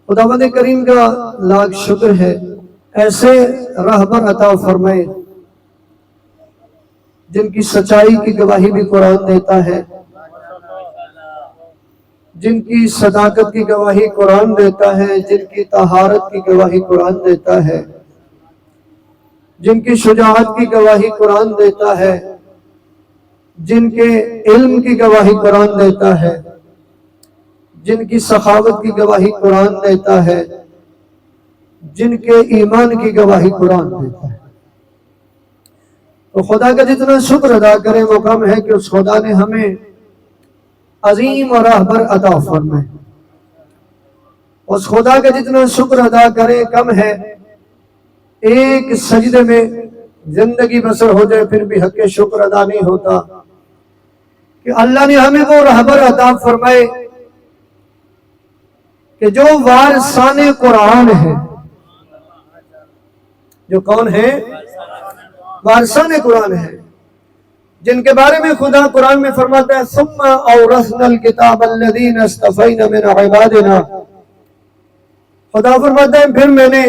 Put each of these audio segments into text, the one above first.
خداوند کریم کا لاکھ شکر ہے، ایسے رہبر عطا فرمائے جن کی سچائی کی گواہی بھی قرآن دیتا ہے، جن کی صداقت کی گواہی قرآن دیتا ہے، جن کی طہارت کی گواہی قرآن دیتا ہے، جن کی شجاعت کی گواہی قرآن دیتا ہے، جن کے علم کی گواہی قرآن دیتا ہے، جن کی سخاوت کی گواہی قرآن دیتا ہے، جن کے ایمان کی گواہی قرآن دیتا ہے۔ تو خدا کا جتنا شکر ادا کریں وہ کم ہے کہ اس خدا نے ہمیں عظیم اور راہبر عطا فرمائے۔ اس خدا کا جتنا شکر ادا کریں کم ہے۔ ایک سجدے میں زندگی بسر ہو جائے پھر بھی حق شکر ادا نہیں ہوتا کہ اللہ نے ہمیں وہ راہبر عطا فرمائے کہ جو وارثان قرآن ہے۔ جو کون ہے؟ وارثان قرآن ہے، جن کے بارے میں خدا قرآن میں فرماتا ہے ثم اورثنا الکتاب الذین اصطفینا من عبادنا۔ خدا فرماتا ہے پھر میں نے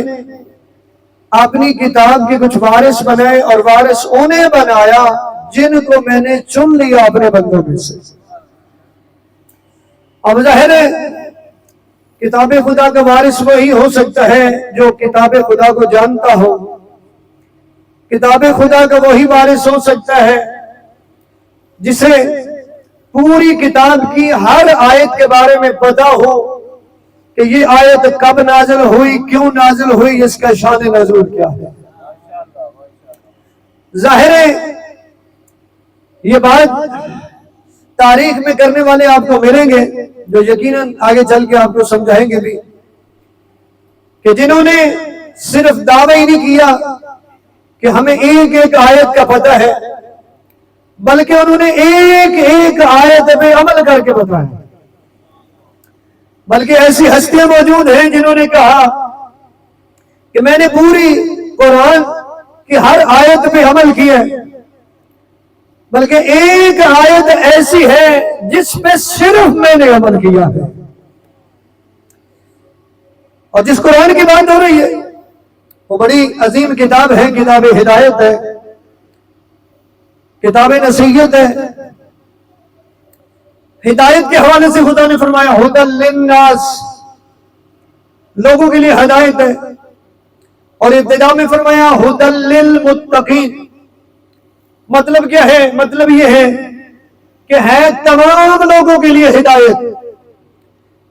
اپنی کتاب کے کچھ وارث بنائے، اور وارث انہیں بنایا جن کو میں نے چن لیا اپنے بندوں میں سے۔ اب ظاہر ہے کتاب خدا کا وارث وہی ہو سکتا ہے جو کتاب خدا کو جانتا ہو۔ کتاب خدا کا وہی وارث ہو سکتا ہے جسے پوری کتاب کی ہر آیت کے بارے میں پتا ہو کہ یہ آیت کب نازل ہوئی، کیوں نازل ہوئی، اس کا شان نزول کیا ہے۔ ظاہر ہے یہ بات تاریخ میں کرنے والے آپ کو ملیں گے جو یقیناً آگے چل کے آپ کو سمجھائیں گے بھی، کہ جنہوں نے صرف دعویٰ ہی نہیں کیا کہ ہمیں ایک ایک آیت کا پتہ ہے، بلکہ انہوں نے ایک ایک آیت پہ عمل کر کے بتایا۔ بلکہ ایسی ہستیاں موجود ہیں جنہوں نے کہا کہ میں نے پوری قرآن کی ہر آیت پہ عمل کیا ہے، بلکہ ایک آیت ایسی ہے جس پہ صرف میں نے عمل کیا ہے۔ اور جس قرآن کی بات ہو رہی ہے وہ بڑی عظیم کتاب ہے، کتاب ہدایت ہے، کتاب نصیحت ہے۔ ہدایت کے حوالے سے خدا نے فرمایا ھدی للناس، لوگوں کے لیے ہدایت ہے، اور ابتدا میں فرمایا ھدی للمتقین۔ مطلب کیا ہے؟ مطلب یہ ہے کہ ہے تمام لوگوں کے لیے ہدایت،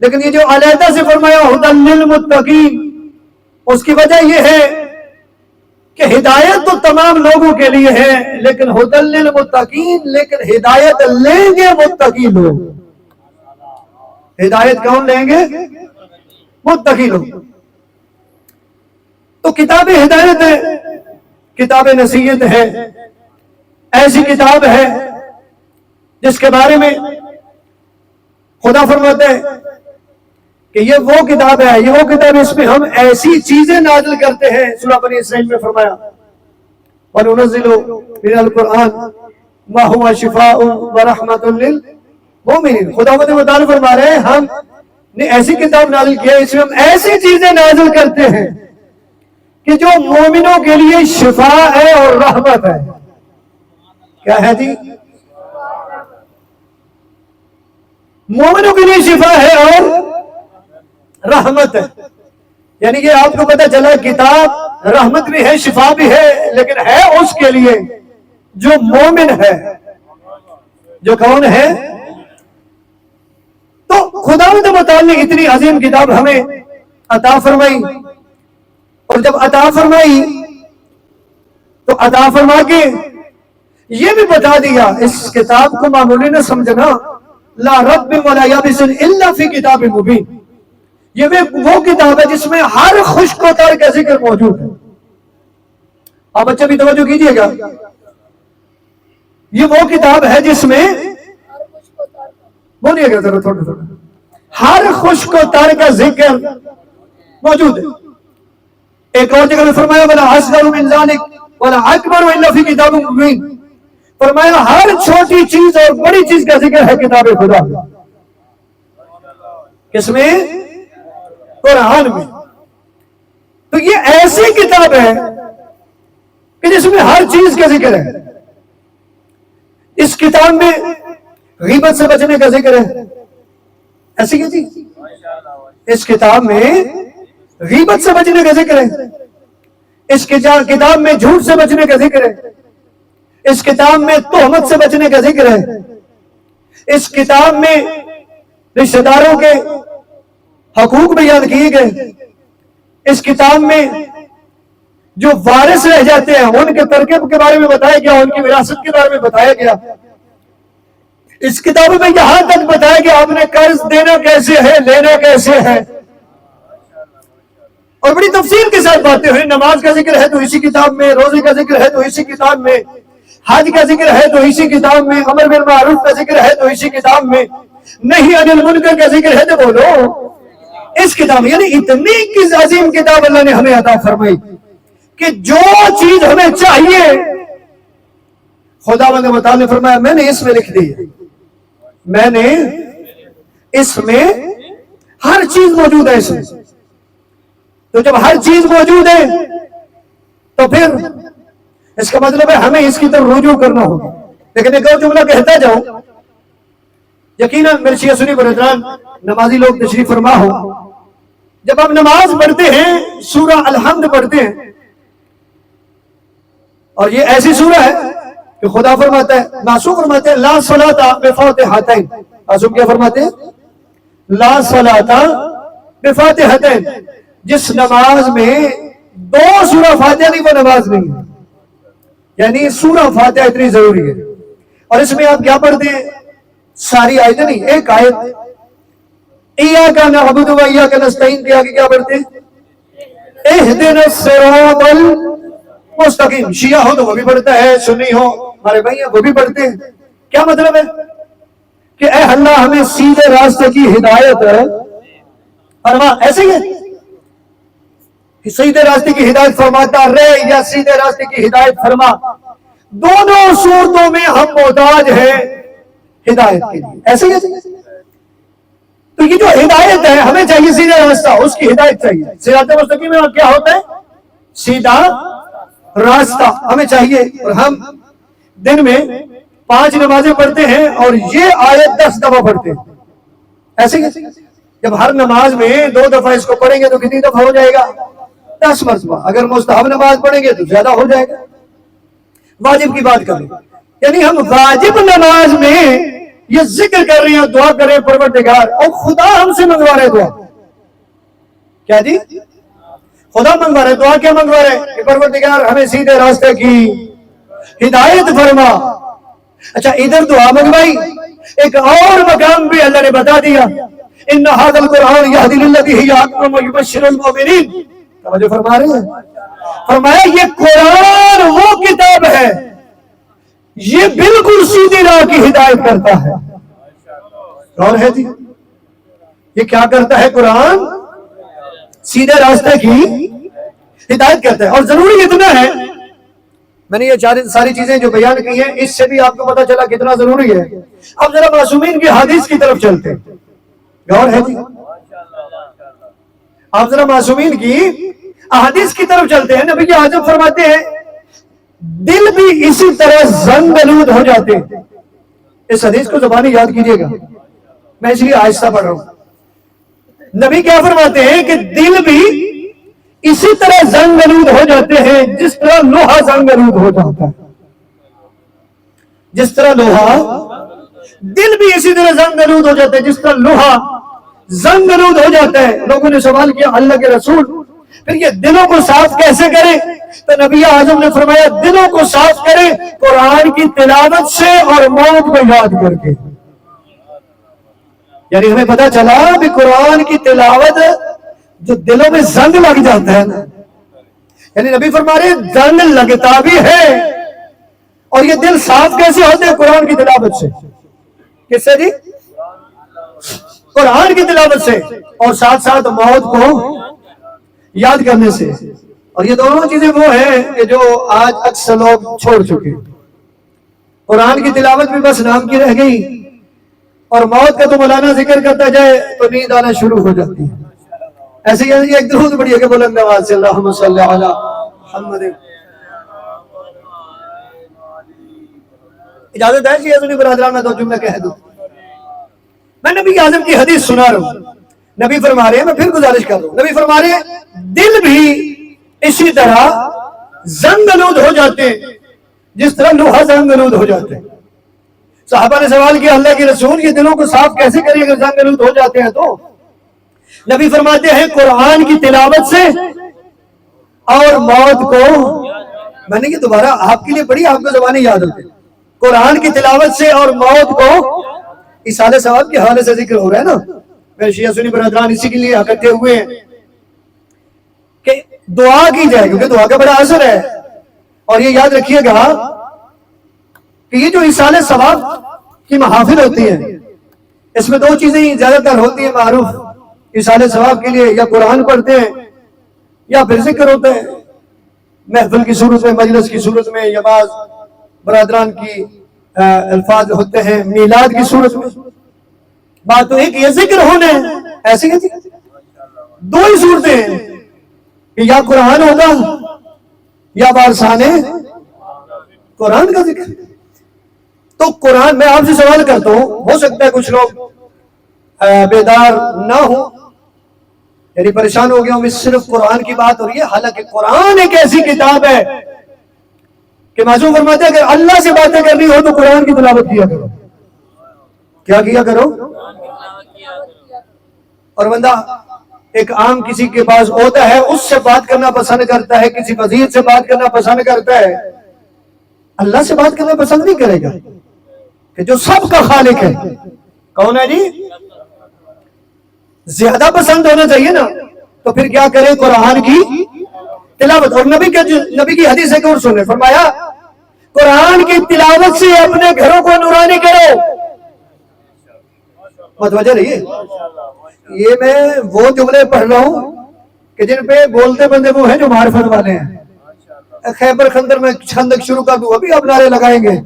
لیکن یہ جو علیحدہ سے فرمایا ھدی للمتقین، اس کی وجہ یہ ہے کہ ہدایت تو تمام لوگوں کے لیے ہے لیکن ھدی للمتقین، لیکن ہدایت لیں گے متقی لوگ۔ ہدایت کون لیں گے؟ متقی لوگ۔ تو کتاب ہدایت ہے، کتاب نصیحت ہے، ایسی کتاب ہے جس کے بارے میں خدا فرماتا ہے کہ یہ وہ کتاب ہے، یہ وہ کتاب اس میں ہم ایسی چیزیں نازل کرتے ہیں۔ سورہ بنی اسرائیل میں فرمایا وَنُنَزِّلُ مِنَ الْقُرْآنِ مَا هُوَ شِفَاءٌ وَرَحْمَةٌ لِلْمُؤْمِنِينَ۔ خدا متعال فرما رہے ہیں ہم نے ایسی کتاب نازل کی ہے، اس میں ہم ایسی چیزیں نازل کرتے ہیں کہ جو مومنوں کے لیے شفاء ہے اور رحمت ہے۔ کیا ہے جی؟ مومنوں کے لیے شفاء ہے اور رحمت ہے۔ یعنی کہ آپ کو پتہ چلا کتاب رحمت بھی ہے، شفا بھی ہے، لیکن ہے اس کے لیے جو مومن ہے۔ جو کون ہے؟ تو خداوند متعال نے اتنی عظیم کتاب ہمیں عطا فرمائی، اور جب عطا فرمائی تو عطا فرما کے یہ بھی بتا دیا اس کتاب کو معمولی نہ سمجھنا، لا رب ولا یابس الا فی کتاب مبین۔ یہ وہ کتاب ہے جس میں ہر خشک و تر کا ذکر موجود ہے۔ آپ بچے بھی توجہ کیجئے گا، یہ وہ کتاب ہے جس میں بولیے گا ذرا تھوڑا تھوڑا، ہر خشک و تر کا ذکر موجود ہے۔ ایک اور جگہ میں فرمایا وَلَا أَصْغَرُ مِنْ ذَلِكَ وَلَا أَكْبَرُ إِلَّا فِي كِتَابٍ مُبِينٍ۔ فرمایا ہر چھوٹی چیز اور بڑی چیز کا ذکر ہے کتاب خدا۔ کس میں؟ قرآن میں. تو یہ ایسی کتاب ہے کہ جس میں ہر چیز کا ذکر ہے. اس کتاب میں غیبت سے بچنے کا ذکر ہے. ایسی کیا چیز؟ اس کتاب میں غیبت سے بچنے کا ذکر ہے. اس کتاب میں جھوٹ سے بچنے کا ذکر ہے. اس کتاب میں تہمت سے بچنے کا ذکر ہے. اس کتاب میں رشتہ داروں کے حقوق بیان کیے گئے. اس کتاب میں جو وارث رہ جاتے ہیں ان کے ترکیب کے بارے میں بتایا گیا, ان کی وراثت کے بارے میں بتایا گیا. اس کتاب میں یہاں تک بتایا گیا آپ نے قرض دینا کیسے ہے, لینا کیسے ہے, اور بڑی تفصیل کے ساتھ باتیں ہوئی. نماز کا ذکر ہے تو اسی کتاب میں, روزے کا ذکر ہے تو اسی کتاب میں, حج کا ذکر ہے تو اسی کتاب میں, امر بالمعروف کا ذکر ہے تو اسی کتاب میں, نہیں عن المنکر کا ذکر ہے تو بولو اس کتاب میں. یعنی اتنی عظیم کتاب اللہ نے ہمیں عطا فرمائی کہ جو چیز ہمیں چاہیے خداوند متعال نے فرمایا میں نے اس میں لکھ دی ہے. میں نے اس میں ہر چیز موجود ہے. اس میں تو جب ہر چیز موجود ہے تو پھر اس کا مطلب ہے ہمیں اس کی طرف رجوع کرنا ہوگا. لیکن ایک اور جملہ کہتا جاؤں, یقیناً میرے شیعہ سنی برادران نمازی لوگ تشریف فرما ہو, جب آپ نماز پڑھتے ہیں سورہ الحمد پڑھتے ہیں, اور یہ ایسی سورہ ہے کہ خدا فرماتا ہے, معصوم فرماتے ہیں لا صلاۃ بفاتحتین. معصوم کیا فرماتے ہیں؟ لا صلاۃ بفاتحتین. جس نماز میں دو سورہ فاتحہ نہیں وہ نماز نہیں ہے. یعنی سورہ فاتحہ اتنی ضروری ہے. اور اس میں آپ کیا پڑھتے ہیں؟ ساری آیتیں نہیں, ایک آیت ایاک نعبد و ایاک نستعین کے آگے کیا پڑھتے ہیں؟ اہدنا الصراط المستقیم. شیعہ ہو تو وہ بھی پڑھتا ہے, سنی ہو ہمارے بھائی وہ بھی پڑھتے ہیں. کیا مطلب ہے کہ اے اللہ ہمیں سیدھے راستے کی ہدایت فرما. ایسے ہی کہ سیدھے راستے کی ہدایت فرماتا رہے یا سیدھے راستے کی ہدایت فرما, دونوں صورتوں میں ہم محتاج ہیں ہدایت کے لیے. ایسے ہی تو یہ جو ہدایت ہے ہمیں چاہیے سیدھا راستہ, اس کی ہدایت چاہیے. صراط مستقیم میں کیا ہوتا ہے؟ سیدھا راستہ ہمیں چاہیے. اور ہم دن میں 5 نمازیں پڑھتے ہیں اور یہ آیت 10 دفعہ پڑھتے ہیں. ایسے ہی جب ہر نماز میں 2 دفعہ اس کو پڑھیں گے تو کتنی دفعہ ہو جائے گا؟ 10 مرتبہ. اگر مستحب نماز پڑھیں گے تو زیادہ ہو جائے گا. واجب کی بات کریں, یعنی ہم واجب نماز میں یہ ذکر کر رہے ہیں, دعا کر رہے ہیں پروردگار, اور خدا ہم سے منگوا رہے دعا. کیا جی؟ خدا منگوا رہے دعا. کیا منگوا رہے کہ پروردگار ہمیں سیدھے راستے کی ہدایت فرما. اچھا ادھر دعا منگوائی, ایک اور مقام بھی اللہ نے بتا دیا ان ھذا القرآن یہدی للتی ہی اقوم ویبشر المؤمنین. توجہ فرما رہے ہیں؟ فرمایا یہ قرآن وہ کتاب ہے یہ بالکل سیدھی راہ کی ہدایت کرتا ہے. اور ہے جی یہ کیا کرتا ہے؟ قرآن سیدھے راستے کی ہدایت کرتا ہے. اور ضروری اتنا ہے, میں نے یہ ساری چیزیں جو بیان کی ہیں اس سے بھی آپ کو پتا چلا کتنا ضروری ہے. اب ذرا معصومین کی حدیث کی طرف چلتے ہیں. غور ہے جی, آپ ذرا معصومین کی احادیث کی طرف چلتے ہیں. نبی اعظم فرماتے ہیں دل بھی اسی طرح زنگ آلود ہو جاتے ہیں. اس حدیث کو زبانی یاد کیجئے گا, میں اس لیے آہستہ پڑھ رہا ہوں. نبی کیا فرماتے ہیں کہ دل بھی اسی طرح زنگ آلود ہو جاتے ہیں جس طرح لوہا زنگ آلود ہو جاتا ہے. جس طرح لوہا, دل بھی اسی طرح زنگ آلود ہو جاتا ہے جس طرح لوہا زنگ آلود ہو جاتا ہے. لوگوں نے سوال کیا اللہ کے رسول پھر یہ دلوں کو صاف کیسے کریں؟ تو نبی اعظم نے فرمایا دلوں کو صاف کریں قرآن کی تلاوت سے اور موت کو یاد کر کے. یعنی ہمیں پتا چلا کہ قرآن کی تلاوت جو دلوں میں زنگ لگ جاتا ہے نا, یعنی نبی فرما رہے زنگ لگتا بھی ہے, اور یہ دل صاف کیسے ہوتے ہیں؟ قرآن کی تلاوت سے. کس سے جی؟ قرآن کی تلاوت سے, اور ساتھ ساتھ موت کو یاد کرنے سے. اور یہ دونوں چیزیں وہ ہیں کہ جو آج اکثر لوگ چھوڑ چکے. قرآن کی تلاوت بھی بس نام کی رہ گئی, اور موت کا تو مولانا ذکر کرتا جائے تو نیند آنا شروع ہو جاتی ہے. ایسے ہی ایک درود پڑھیے کہ بلند آواز سے اللہم صلی علی محمد. اجازت ہے شیعہ سنی برادران میں دو جملے کہہ دوں. میں نبی اعظم کی حدیث سنا رہا ہوں. نبی فرما رہے ہیں, میں پھر گزارش کر رہا ہوں, نبی فرما رہے ہیں دل بھی اسی طرح زنگ آلود ہو جاتے ہیں جس طرح لوہا زنگ آلود ہو جاتے ہیں. صحابہ نے سوال کیا اللہ کے رسول یہ دلوں کو صاف کیسے کریں اگر زنگ آلود ہو جاتے ہیں؟ تو نبی فرماتے ہیں قرآن کی تلاوت سے اور موت کو, میں نے یہ دوبارہ آپ کے لیے پڑھی, آپ کو زبانیں یاد ہوتے, قرآن کی تلاوت سے اور موت کو, اصالہ ثواب کے حوالے سے ذکر ہو رہا ہے نا. میرے شیعہ سنی برادران اسی کے لیے اکٹھے ہوئے ہیں کہ دعا کی جائے, کیونکہ دعا کا بڑا اثر ہے. اور یہ یاد رکھیے گا کہ یہ جو اصالہ ثواب کی محافل ہوتی ہیں اس میں دو چیزیں زیادہ تر ہوتی ہیں معروف اصالہ ثواب کے لیے, یا قرآن پڑھتے ہیں یا پھر ذکر ہوتا ہے محفل کی صورت میں, مجلس کی صورت میں, یا بعض برادران کی الفاظ ہوتے ہیں میلاد کی صورت میں. بات تو ایک یہ ذکر ہونے ایسے ہی دو ہی صورتیں ہیں کہ یا قرآن ہوگا یا بارسانے قرآن کا ذکر. تو قرآن, میں آپ سے سوال کرتا ہوں, ہو سکتا ہے کچھ لوگ بیدار نہ ہو, یعنی پریشان ہو گیا ہوں, صرف قرآن کی بات ہو رہی ہے, حالانکہ قرآن ایک ایسی کتاب ہے کہ معصوم فرماتے ہیں اگر اللہ سے باتیں کرنی ہو تو قرآن کی تلاوت کیا کرو. کیا کیا کرو؟ اور بندہ ایک عام کسی کے پاس ہوتا ہے, اس سے بات کرنا پسند کرتا ہے, کسی وزیر سے بات کرنا پسند کرتا ہے, اللہ سے بات کرنا پسند نہیں کرے گا کہ جو سب کا خالق ہے. کون ہے جی؟ زیادہ پسند ہونا چاہیے نا. تو پھر کیا کرے؟ قرآن کی تلاوت. اور نبی کی حدیث ایک اور سنیں, فرمایا قرآن کی تلاوت سے اپنے گھروں کو نورانی کرو. متوجہ رہیے, یہ میں وہ جملے پڑھ رہا ہوں کہ جن پہ بولتے بندے وہ ہیں جو معرفت والے ہیں. خیبر خندر میں خندق شروع کر دوں, ابھی آپ نعرے لگائیں گے,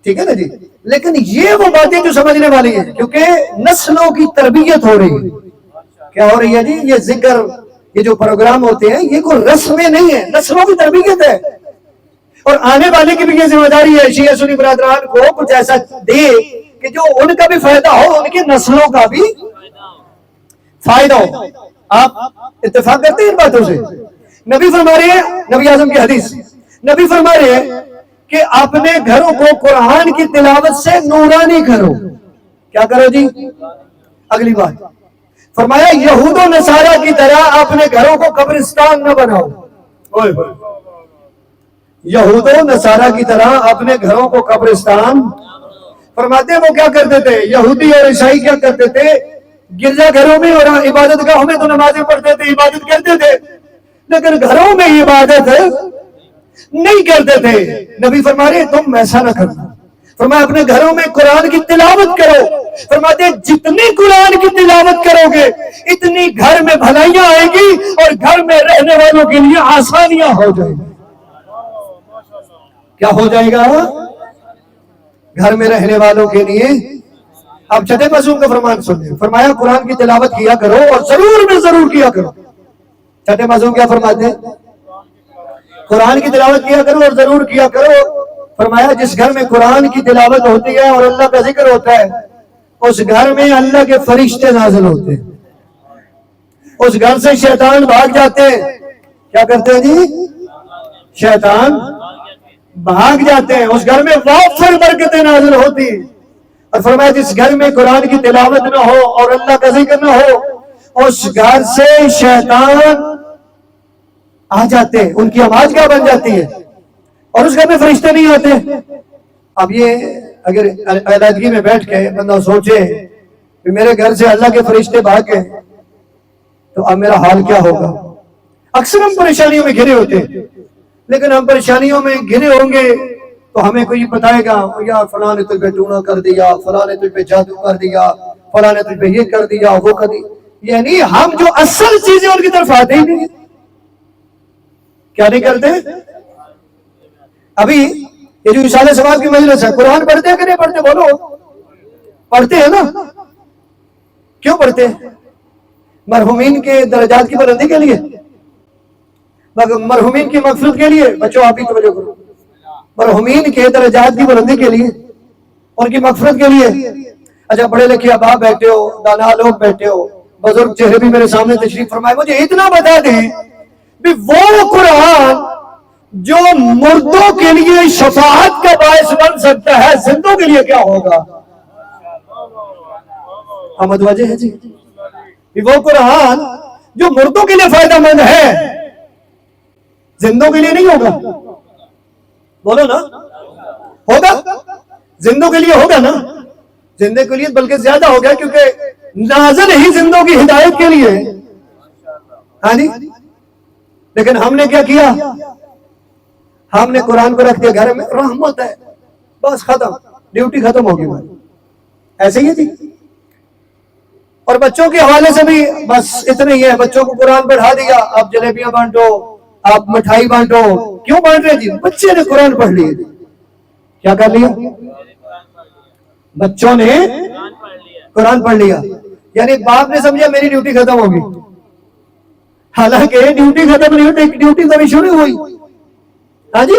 ٹھیک ہے نا جی, لیکن یہ وہ باتیں جو سمجھنے والی ہیں, کیونکہ نسلوں کی تربیت ہو رہی ہے. کیا ہو رہی ہے جی؟ یہ ذکر, یہ جو پروگرام ہوتے ہیں یہ کوئی رسمیں نہیں ہے, نسلوں کی تربیت ہے. اور آنے والے کی بھی یہ ذمہ داری ہے شیعہ سنی برادران کو کچھ ایسا دے کہ جو ان کا بھی فائدہ ہو, ان کی نسلوں کا بھی فائدہ ہو. آپ اتفاق کرتے ہیں ان باتوں سے؟ نبی فرما رہے ہیں, نبی اعظم کی حدیث, نبی فرما رہے ہیں کہ اپنے گھروں کو قرآن کی تلاوت سے نورانی کرو. کیا کرو جی؟ اگلی بات فرمایا یہود و نصارہ کی طرح اپنے گھروں کو قبرستان نہ بناؤ. یہود و نصارہ کی طرح اپنے گھروں کو قبرستان. فرماتے ہیں وہ کیا کرتے تھے, یہودی اور عیسائی کیا کرتے تھے, گرجا گھروں میں اور عبادت گاہوں میں تو نمازیں پڑھتے تھے, عبادت کرتے تھے, لیکن گھروں میں عبادت نہیں کرتے تھے. نبی فرما رہے تم ایسا نہ کرنا. فرمایا اپنے گھروں میں قرآن کی تلاوت کرو. فرماتے ہیں جتنی قرآن کی تلاوت کرو گے اتنی گھر میں بھلائیاں آئیں گی اور گھر میں رہنے والوں کے لیے آسانیاں ہو جائیں گی. کیا ہو جائے گا؟ گھر میں رہنے والوں کے لیے. اب چھٹے معصوم کا فرمان سنیں, فرمایا قرآن کی تلاوت کیا کرو اور ضرور میں ضرور کیا کرو. چھٹے معصوم کیا فرماتے ہیں؟ قرآن کی تلاوت کیا کرو اور ضرور کیا کرو. فرمایا جس گھر میں قرآن کی تلاوت ہوتی ہے اور اللہ کا ذکر ہوتا ہے اس گھر میں اللہ کے فرشتے نازل ہوتے ہیں, اس گھر سے شیطان بھاگ جاتے ہیں. کیا کرتے ہیں جی؟ شیطان بھاگ جاتے ہیں. اس گھر میں وافر برکتیں نازل ہوتی ہیں. اور فرمایا جس گھر میں قرآن کی تلاوت نہ ہو اور اللہ کا ذکر نہ ہو اس گھر سے شیطان آ جاتے ہیں, ان کی آواز کیا بن جاتی ہے, اور اس گھر میں فرشتے نہیں آتے. اب یہ اگر علیحدگی میں بیٹھ کے بندہ سوچے کہ میرے گھر سے اللہ کے فرشتے بھاگ گئے تو اب میرا حال کیا ہوگا. اکثر ہم پریشانیوں میں گھرے ہوتے ہیں, لیکن ہم پریشانیوں میں گھرے ہوں گے تو ہمیں کوئی بتائے گا یا فلاں نے تجھ پہ ٹونا کر دیا, فلاں نے تجھ پہ جادو کر دیا, فلاں نے تجھ پہ یہ کر دیا, وہ کر دیا. یعنی ہم جو اصل چیزیں ان کی طرف آتے ہی نہیں. کیا نہیں کرتے؟ ابھی یہ جو اشارہ ثواب کی مجلس ہے, قرآن پڑھتے ہیں کہ نہیں پڑھتے؟ بولو. پڑھتے ہیں نا. کیوں پڑھتے ہیں؟ مرحومین کے درجات کی بلندی کے لیے، مرحومین کی مغفرت کے لیے، بچوں آپ ہی توجہ کرو، مرحومین کے درجات کی بلندی کے لیے، ان کی مغفرت کے لیے۔ اچھا پڑھے لکھے اباء بیٹھے ہو، دانا لوگ بیٹھے ہو، بزرگ چہرے بھی میرے سامنے تشریف فرمائے، مجھے اتنا بتا دیں کہ وہ قرآن جو مردوں کے لیے شفاعت کا باعث بن سکتا ہے، زندوں کے لیے کیا ہوگا؟ متوجہ ہے جی؟ وہ قرآن جو مردوں کے لیے فائدہ مند ہے، زندوں کے لیے نہیں ہوگا؟ بولو نا، ہوگا؟ زندوں کے لیے ہوگا نا؟ زندے کے لیے بلکہ زیادہ ہو گیا، کیونکہ نازل ہی زندوں کی ہدایت کے لیے۔ ہاں جی، لیکن ہم نے کیا کیا؟ ہم نے قرآن کو رکھ دیا گھر میں، رحمت ہے بس ختم، ڈیوٹی ختم ہوگی بھائی، ایسے ہی ہے جی۔ اور بچوں کے حوالے سے بھی بس اتنا ہی ہے، بچوں کو قرآن پڑھا دیا، آپ جلیبیاں بانٹو، آپ مٹھائی بانٹو، کیوں بانٹ رہے جی؟ بچے نے قرآن پڑھ لیا، کیا کر لیا؟ بچوں نے قرآن پڑھ لیا، یعنی باپ نے سمجھا میری ڈیوٹی ختم ہوگی، حالانکہ ڈیوٹی ختم نہیں ہوتی، ڈیوٹی کبھی شروع ہوئی۔ ہاں جی،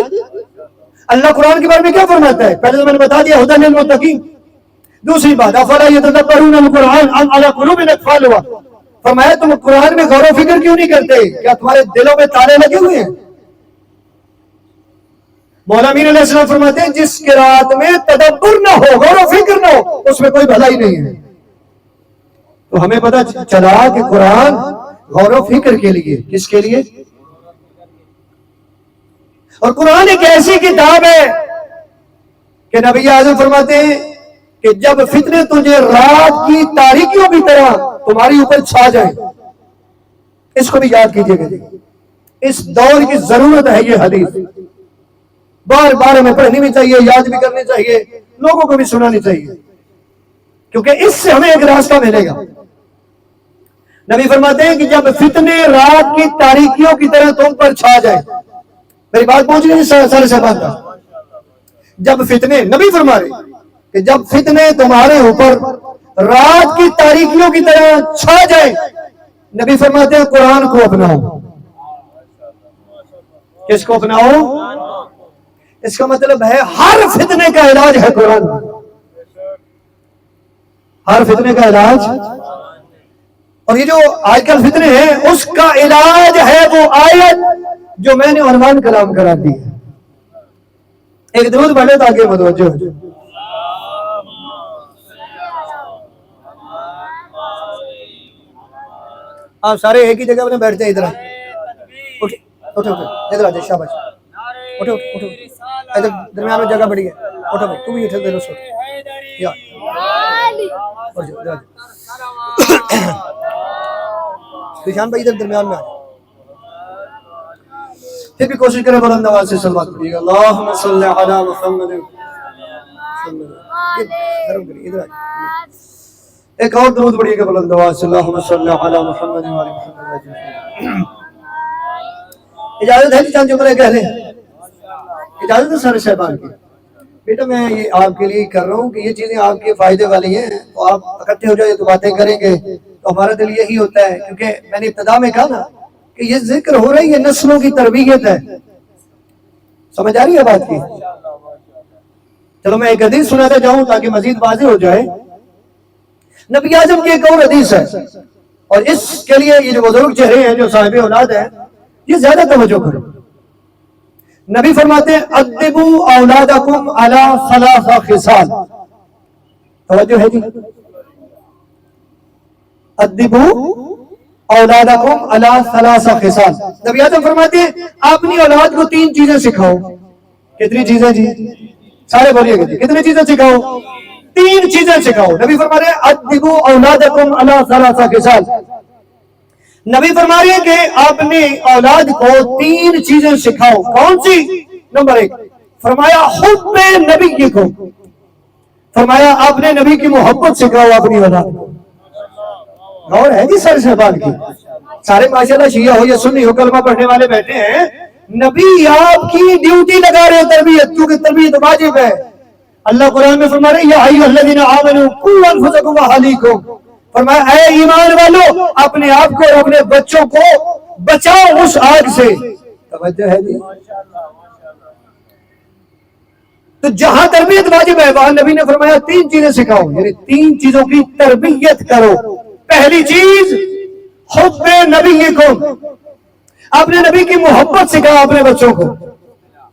اللہ قرآن کے بارے میں کیا فرماتا ہے؟ پہلے تو میں نے بتا دیا، ہدی للمتقین۔ دوسری بات، افلا یتدبرون القرآن ام علی قلوب اقفالها، فرمایا تم قرآن میں غور و فکر کیوں نہیں کرتے؟ کیا تمہارے دلوں میں تالے لگے ہوئے ہیں؟ مولا امین علیہ السلام فرماتے ہیں جس قرات میں تدبر نہ ہو، غور و فکر نہ ہو، اس میں کوئی بھلائی نہیں ہے۔ تو ہمیں پتہ چلا کہ قرآن غور و فکر کے لیے، کس کے لیے؟ اور قرآن ایک ایسی کتاب ہے کہ نبی اعظم فرماتے ہیں کہ جب فتنے تجھے رات کی تاریکیوں کی طرح تمہاری اوپر چھا جائیں، اس کو بھی یاد کیجئے گا، اس دور کی ضرورت ہے یہ حدیث، بار بار ہمیں پڑھنی بھی چاہیے، یاد بھی کرنی چاہیے، لوگوں کو بھی سنانی چاہیے، کیونکہ اس سے ہمیں ایک راستہ ملے گا۔ نبی فرماتے ہیں کہ جب فتنے رات کی تاریکیوں کی طرح تم پر چھا جائیں، میری بات پہنچ گئی سارے سے بات کا، جب فتنے، نبی فرما رہے کہ جب فتنے تمہارے اوپر رات کی تاریکیوں کی طرح چھا جائیں، نبی فرماتے ہیں قرآن کو اپناؤ۔ کس کو اپناؤ؟ اس کا مطلب ہے ہر فتنے کا علاج ہے قرآن، ہر فتنے کا علاج، اور یہ جو آج کل فتنے ہیں اس کا علاج ہے وہ آیت جو میں نے عنوان کلام کرا دی ہے۔ ایک درود پڑھے تاکہ متوجہ ہو۔ آپ سارے ایک ہی جگہ پر بیٹھتے ہیں، ادھر اٹھو اٹھو ادھر آ جائے، شاباش، اٹھو اٹھو، ادھر درمیان میں جگہ بڑی ہے، اٹھو تو بھی اٹھو، دے یا کشان بھائی ادھر درمیان میں آ جائے، پھر بھی کوشش کریں بلند آواز سے صلوات پڑھیے گا، اللہم صلی علی محمد، ادھر آ جائے، ایک اور درود پڑھیے گا بلند آواز سے، اللہم صلی علی محمد وعلی محمد۔ اجازت ہے کہ چند جملے کہہ لیں؟ اجازت ہے سارے صاحبان کی؟ بیٹا میں یہ آپ کے لیے کر رہا ہوں کہ یہ چیزیں آپ کے فائدے والی ہیں، تو آپ اکٹھے ہو جائیں تو باتیں کریں گے، تو ہمارا دل یہی ہوتا ہے، کیونکہ میں نے ابتدا میں کہا نا کہ یہ ذکر ہو رہی ہے، نسلوں کی تربیت ہے، سمجھ آ رہی ہے بات کی؟ چلو میں ایک حدیث سناتا جاؤں تاکہ مزید واضح ہو جائے۔ نبی اعظم کی ایک اور حدیث ہے، اور اس کے لیے یہ جو بزرگ چہرے ہیں جو صاحب اولاد ہیں یہ زیادہ توجہ کرو۔ نبی فرماتے ہیں ادبوا اولادکم علی ثلاث خصال، توجہ ہے جی، ادبوا اولادکم علی ثلاث خصال، نبی اعظم فرماتے ہیں اپنی اولاد کو تین چیزیں سکھاؤ۔ کتنی چیزیں جی؟ سارے بولیے گا جی، کتنی چیزیں سکھاؤ؟ تین چیزیں سکھاؤ۔ نبی فرما رہے ہیں ادبوا اولادکم علی ثلاث خصال، نبی فرما رہے ہیں کہ اپنی اولاد کو تین چیزیں سکھاؤ۔ کون سی؟ نمبر ایک فرمایا حب نبی کو، فرمایا اپنے نبی کی محبت سکھاؤ اپنی اولاد کو۔ غور ہے جی سر صاحبان کی؟ سارے ماشاءاللہ شیعہ ہو یا سنی ہو کلمہ پڑھنے والے بیٹھے ہیں، نبی آپ کی ڈیوٹی لگا رہے تربیت، کیونکہ تربیت واجب ہے۔ اللہ قرآن میں فرما رہے ہیں یا ایھا الذین آمنوا قوا انفسکم واہلیکم، فرمایا اے ایمان والو اپنے آپ کو اور اپنے بچوں کو بچاؤ اس آگ سے. توجہ ہے جی. تو جہاں تربیت واجب ہے وہاں نبی نے فرمایا 3 چیزیں سکھاؤ، یعنی 3 چیزوں کی تربیت کرو. پہلی چیز حب نبیکم، اپنے نبی کی محبت سکھاؤ اپنے بچوں کو.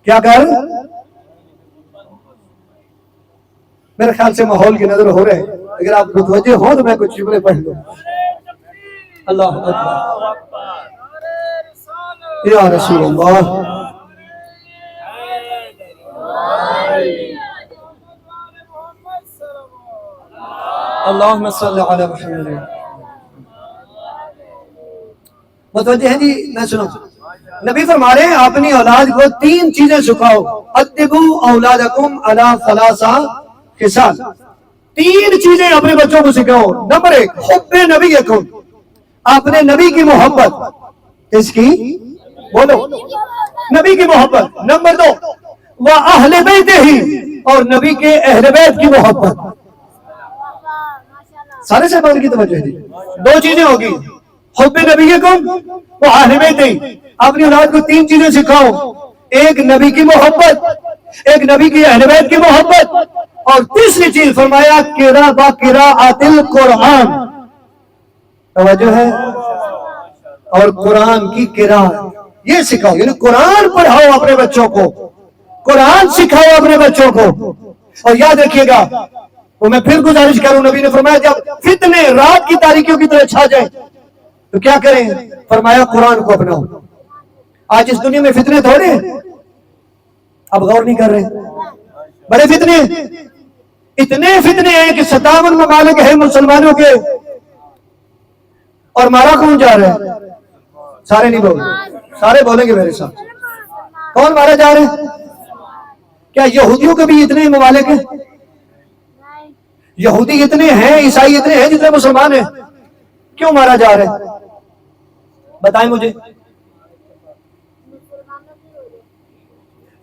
کیا کر؟ میرے خیال سے ماحول کی نظر ہو رہے ہیں، اگر آپ متوجہ ہوں تو میں کچھ جملے پڑھ لوں. اللہ اکبر یا رسول اللہ. اللہم صلی علی محمد. متوجہ ہیں جی؟ میں سنو. نبی فرما رہے ہیں اپنی اولاد کو 3 چیزیں سکھاؤ. ادبوا اولادکم علی 3 خصال. 3 چیزیں اپنے بچوں کو سکھاؤ. نمبر 1 حب نبیکم، اپنے نبی کی محبت. اس کی بولو، نبی کی محبت. نمبر 2 وَأَهْلِ بَيْتِهِ، اور نبی کے اہل بیت کی محبت. سارے سے بات کی توجہ ہے جی. 2 چیزیں ہوگی، حب نبیکم وَأَهْلِ بَيْتِهِ. اپنی اولاد کو 3 چیزیں سکھاؤ. ایک نبی کی محبت، ایک نبی کی اہل بیت کی محبت، اور تیسری چیز فرمایا قراءۃ القرآن. توجہ ہے؟ اور قرآن کی قراءت یہ سکھاؤ، یعنی قرآن پڑھاؤ اپنے بچوں کو، قرآن سکھاؤ اپنے بچوں کو. اور یاد رکھیے گا، وہ میں پھر گزارش کروں، نبی نے فرمایا جب فتنے رات کی تاریکیوں کی طرح چھا جائیں تو کیا کریں؟ فرمایا قرآن کو اپناؤ. آج اس دنیا میں فتنے تھوڑے ہیں، اب غور نہیں کر رہے. بڑے فتنے، اتنے فتنے ہیں کہ 57 ممالک ہیں مسلمانوں کے، اور مارا کون جا رہا ہے؟ سارے نہیں بول رہے، سارے بولیں گے میرے ساتھ. کون مارا جا رہے ہیں؟ کیا یہودیوں کے بھی اتنے ممالک ہیں؟ یہودی اتنے ہیں، عیسائی اتنے ہیں جتنے مسلمان ہیں. کیوں مارا جا رہا ہے؟ بتائیں مجھے.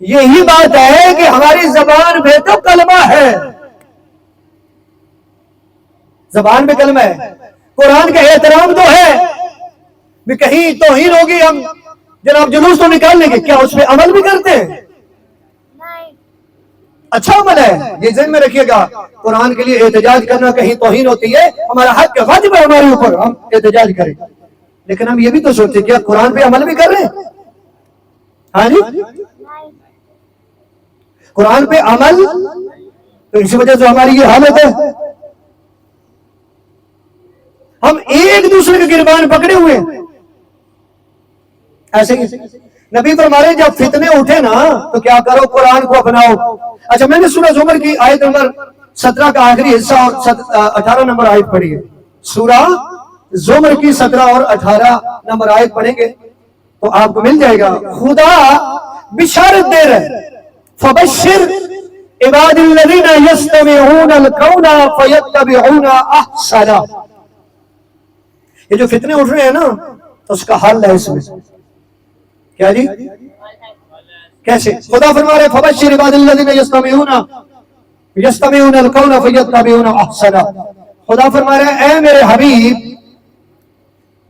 یہی بات ہے کہ ہماری زبان میں تو کلمہ ہے، زبان میں کلمہ ہے، قرآن کا احترام تو ہے بھی. کہیں توہین ہوگی ہم جناب جلوس تو نکال لیں گے، کیا اس پہ عمل بھی کرتے ہیں؟ اچھا عمل ہے، یہ ذہن میں رکھیے گا. قرآن کے لیے احتجاج کرنا کہیں توہین ہوتی ہے، ہمارا حق واجب ہے ہمارے اوپر، ہم احتجاج کریں. لیکن ہم یہ بھی تو سوچیں کیا قرآن پہ عمل بھی کر رہے ہیں؟ ہاں جی، قرآن پہ عمل. تو اسی وجہ سے ہماری یہ حالت ہے، ہم ایک دوسرے کے گربان پکڑے ہوئے. ایسے ہی نبی فرما رہے جب فتنے اٹھے نا تو کیا کرو؟ قرآن کو اپناؤ. اچھا، میں نے سورہ زمر کی آیت نمبر 17 کا آخری حصہ اور 18 نمبر آیت پڑھی ہے. سورہ زمر کی 17 اور 18 نمبر آیت پڑھیں گے تو آپ کو مل جائے گا. خدا بشارت دے رہے فبشر عباد الذین یستمعون القول فیتبعون احسنہ. یہ جو فتنے اٹھ رہے ہیں نا تو اس کا حل ہے اس میں. کیا جی؟ کیسے؟ خدا فرما رہے فبشر عباد الذین یستمعون القول فیتبعون احسنہ. خدا فرما رہے اے میرے حبیب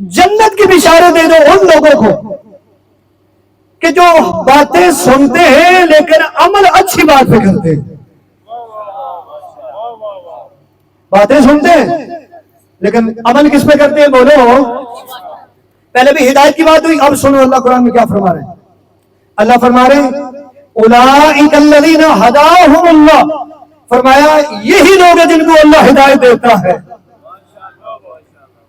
جنت کی بشارت دے دو ان لوگوں کو کہ جو باتیں سنتے ہیں لیکن عمل اچھی بات پہ کرتے ہیں. باتیں سنتے ہیں لیکن عمل کس پہ کرتے ہیں؟ بولو. پہلے بھی ہدایت کی بات ہوئی، اب سنو اللہ قرآن میں کیا فرما رہے ہیں. اللہ فرما رہے ہیں اولئک الذین ھداھم اللہ. فرمایا یہی لوگ ہیں جن کو اللہ ہدایت دیتا ہے.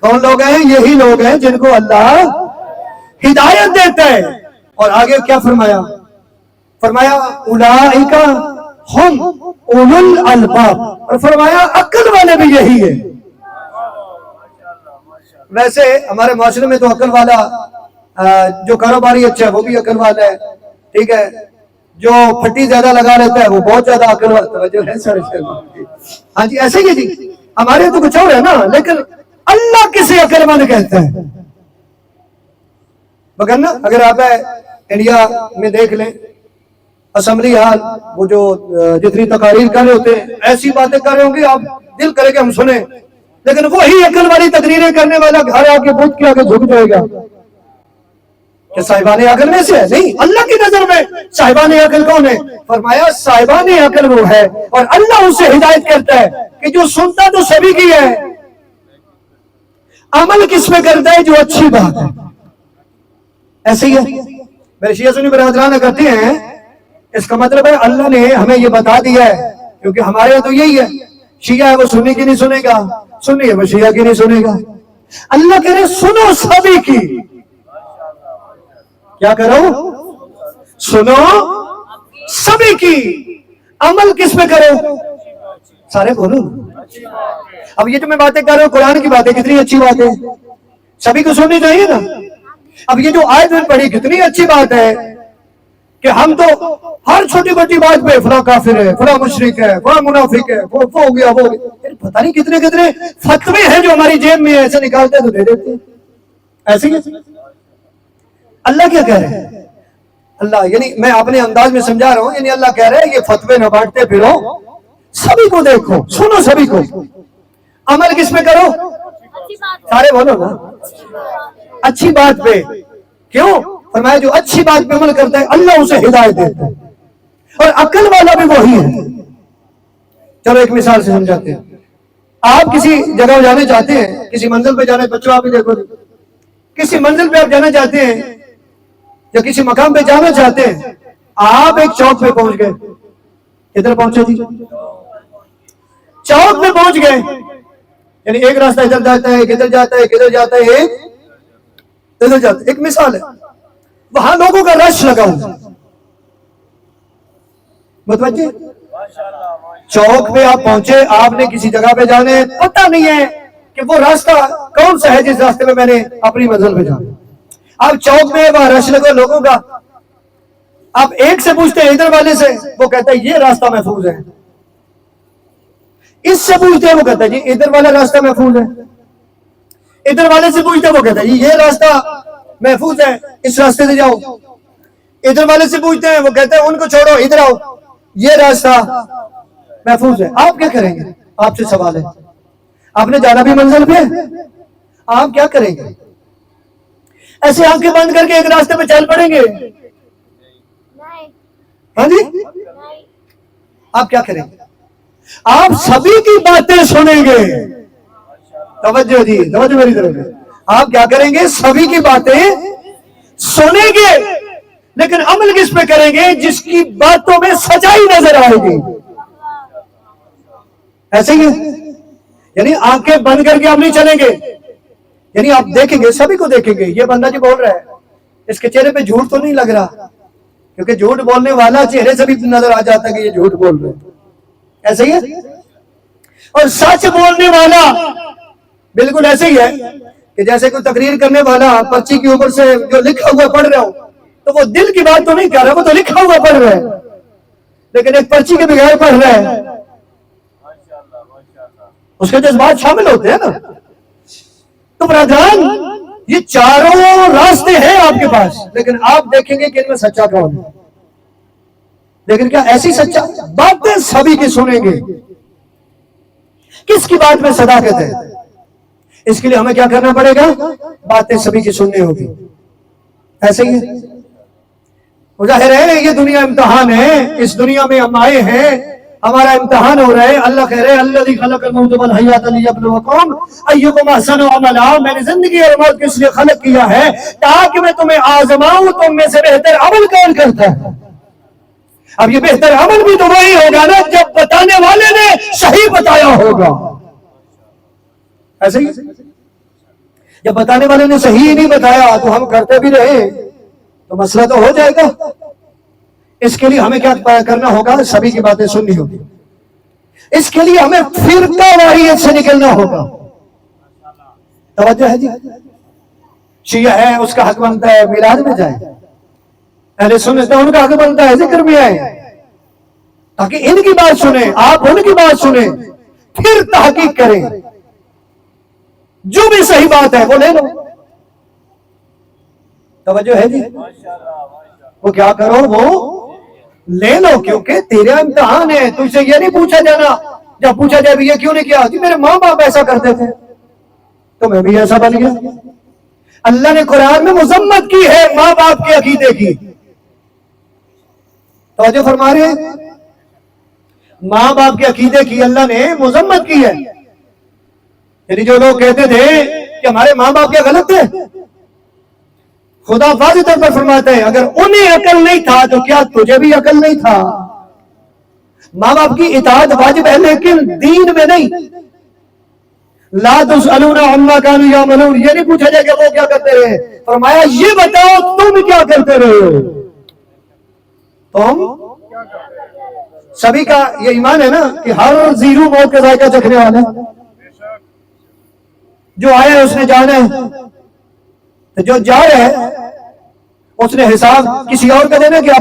کون لوگ ہیں؟ یہی لوگ ہیں جن کو اللہ ہدایت دیتا ہے. اور آگے کیا فرمایا؟ فرمایا اولئک ہم اولو الالباب. اور فرمایا عقل والے بھی یہی ہے. ویسے ہمارے معاشرے میں تو عقل والا جو کاروباری اچھا ہے وہ بھی عقل والا ہے، ٹھیک ہے. جو پھٹی زیادہ لگا لیتا ہے وہ بہت زیادہ عقل والا. توجہ ہے سارے سے؟ ہاں جی، ایسے ہی جی. ہمارے تو کچھ اور ہے نا، لیکن اللہ کسے عقل مند کہتا ہے؟ مگر نا اگر آپ انڈیا میں دیکھ لیں اسمبلی ہال، وہ جو جتنی تقاریر کر رہے ہوتے ہیں ایسی باتیں کر رہے ہوں گے آپ دل کرے کہ ہم سنیں، لیکن وہی عقل والی تقریریں کرنے والا گھر آ کے بت کے آگے جھک جائے گا کہ صاحبان عقل میں سے ہے. نہیں، اللہ کی نظر میں صاحبان عقل کون ہے؟ فرمایا صاحبان عقل وہ ہے اور اللہ اسے ہدایت کرتا ہے کہ جو سنتا تو سبھی کی ہے، عمل کس میں کرتا ہے؟ جو اچھی بات ہے. ایسے ہی ہے. میرے شیعہ سنی برادران کہتے ہیں اس کا مطلب ہے اللہ نے ہمیں یہ بتا دیا ہے، کیونکہ ہمارے یہاں تو یہی ہے، شیعہ ہے وہ سنی کی نہیں سنے گا، سنی ہے وہ شیعہ کی نہیں سنے گا. اللہ کہہ رہے سنو سبھی کی. کیا کرو؟ سنو سبھی کی. عمل کس میں کرو؟ سارے بولو. اب یہ جو میں باتیں کر رہا ہوں قرآن کی باتیں کتنی اچھی بات ہے، سبھی کو سننی چاہیے نا. اب یہ جو آیت میں پڑھی کتنی اچھی بات ہے کہ ہم تو ہر چھوٹی بڑی بات پہ فلاں کافر ہے، فلاں مشرک ہے، فلاں منافق ہے، وہ ہو گیا وہ پتہ نہیں کتنے کتنے فتوے ہیں جو ہماری جیب میں ایسے نکالتے تو دے دیتے. ایسے ہی اللہ کیا کہہ رہے ہیں؟ اللہ یعنی میں اپنے انداز میں سمجھا رہا ہوں، یعنی اللہ کہہ رہے ہیں یہ فتوے نہ بانٹتے پھرو، سبھی کو دیکھو، سنو سبھی کو. عمل کس میں کرو؟ سارے بولو نا، اچھی بات پہ. کیوں؟ فرمایا جو اچھی بات پہ عمل کرتا ہے اللہ اسے ہدایت دیتا ہے، اور عقل والا بھی وہی ہے. چلو ایک مثال سے سمجھاتے ہیں. آپ کسی جگہ جانے چاہتے ہیں، کسی منزل پہ جانے، بچوں آپ ہی دیکھو، کسی منزل پہ آپ جانا چاہتے ہیں یا کسی مقام پہ جانا چاہتے ہیں، آپ ایک چوک پہ پہنچ گئے. کدھر پہنچے جی؟ چوک پہ پہنچ گئے. یعنی ایک راستہ ادھر جاتا ہے، کدھر جاتا ہے، کدھر جاتا ہے، ایک ادھر جاتا ہے. ایک مثال ہے، وہاں لوگوں کا رش لگا ہوا. متوجہ؟ چوک پہ آپ پہنچے، آپ نے کسی جگہ پہ جانے، پتہ نہیں ہے کہ وہ راستہ کون سا ہے جس راستے میں میں نے اپنی منزل پہ جانا. آپ چوک میں وہاں رش لگا لوگوں کا، آپ ایک سے پوچھتے ہیں ادھر والے سے، وہ کہتا ہے یہ راستہ محفوظ ہے. اس سے پوچھتے ہیں، وہ کہتا ہے جی ادھر والا راستہ محفوظ ہے. ادھر والے سے پوچھتے ہیں، وہ کہتا ہے جی یہ راستہ محفوظ ہے، اس راستے سے جاؤ. ادھر والے سے پوچھتے ہیں، وہ کہتے ہیں ان کو چھوڑو، ادھر آؤ، یہ راستہ محفوظ ہے. آپ کیا کریں گے؟ آپ سے سوال ہے، آپ نے جانا بھی منزل پہ، آپ کیا کریں گے؟ ایسے آنکھیں بند کر کے ایک راستے پہ چل پڑیں گے؟ ہاں جی، آپ کیا کریں گے؟ آپ سبھی کی باتیں سنیں گے. توجہ جی، توجہ میری طرف. آپ کیا کریں گے؟ سبھی کی باتیں سنیں گے، لیکن عمل کس پہ کریں گے؟ جس کی باتوں میں سچائی نظر آئے گی. ایسے ہی یعنی آنکھیں بند کر کے آپ نہیں چلیں گے. یعنی آپ دیکھیں گے، سبھی کو دیکھیں گے، یہ بندہ جو بول رہا ہے اس کے چہرے پہ جھوٹ تو نہیں لگ رہا، کیونکہ جھوٹ بولنے والا چہرے سے بھی نظر آ جاتا ہے کہ یہ جھوٹ بول رہے ہیں. ایسے ہی ہے. اور سچ بولنے والا بالکل ایسے ہی ہے کہ جیسے کوئی تقریر کرنے والا پرچی کے اوپر سے جو لکھا ہوا پڑھ رہا ہو، تو وہ دل کی بات تو نہیں کہہ رہا، وہ تو لکھا ہوا پڑھ رہا ہے، لیکن ایک پرچی کے بغیر پڑھ رہا ہے، اس کے جذبات شامل ہوتے ہیں نا. تو برادران یہ چاروں راستے ہیں آپ کے پاس، لیکن آپ دیکھیں گے کہ ان میں سچا کون ہے. لیکن کیا ایسی سچا باتیں سبھی کی سنیں گے؟ کس کی بات میں صداقت ہے؟ اس کے لیے ہمیں کیا کرنا پڑے گا؟ باتیں سبھی کی سننی ہوگی. ایسے ہی ظاہر ہے یہ دنیا امتحان ہے، اس دنیا میں ہم آئے ہیں، ہمارا امتحان ہو رہا ہے. اللہ کہہ رہے ہیں الذی خلق الموت والحیات لیبلوکم ایکم احسن عملا. میں نے زندگی اور موت کو اس لیے خلق کیا ہے تاکہ میں تمہیں آزماؤں تم میں سے بہتر عمل کون کرتا ہے. اب یہ بہتر عمل بھی تو وہی ہوگا نا جب بتانے والے نے صحیح بتایا ہوگا. ایسے ہی جب بتانے والے نے صحیح نہیں بتایا تو ہم کرتے بھی رہے تو مسئلہ تو ہو جائے گا. اس کے لیے ہمیں کیا کرنا ہوگا؟ سبھی کی باتیں سننی ہوگی. اس کے لیے ہمیں فرقہ واریت سے نکلنا ہوگا. توجہ ہے جی. شیعہ ہے اس کا حق بنتا ہے میلاد میں جائے، اہل سنت ان کا حق بنتا ہے ذکر میں آئے، تاکہ ان کی بات سنیں، آپ ان کی بات سنیں، پھر تحقیق کریں. جو بھی صحیح بات ہے وہ لے لو. توجہ ہے جی. وہ کیا کرو؟ وہ لے لو، کیونکہ تیرا امتحان ہے. تجھ سے یہ نہیں پوچھا جانا جب پوچھا جائے یہ کیوں نہیں کیا، کہ میرے ماں باپ ایسا کرتے تھے تو میں بھی ایسا بن گیا۔ اللہ نے قرآن میں مذمت کی ہے ماں باپ کے عقیدے کی، توجہ فرما رہے ہیں، ماں باپ کے عقیدے کی اللہ نے مذمت کی ہے۔ یعنی جو لوگ کہتے تھے کہ ہمارے ماں باپ کیا غلط تھے، خدا واضح طور پر فرماتا ہے اگر انہیں عقل نہیں تھا تو کیا تجھے بھی عقل نہیں تھا؟ ماں باپ کی اطاعت واجب ہے لیکن دین میں نہیں۔ لا تسألون عما كانوا يعملون، یہ نہیں پوچھا جائے کہ وہ کیا کرتے رہے، فرمایا یہ بتاؤ تم کیا کرتے رہے ہو۔ تم سبھی کا یہ ایمان ہے نا کہ ہر زیرو موت کا ذائقہ چکھنے والا ہے، جو آیا ہے اس نے جانا ہے، تو جو جا رہا ہے اس نے حساب کسی اور کا دینا کہ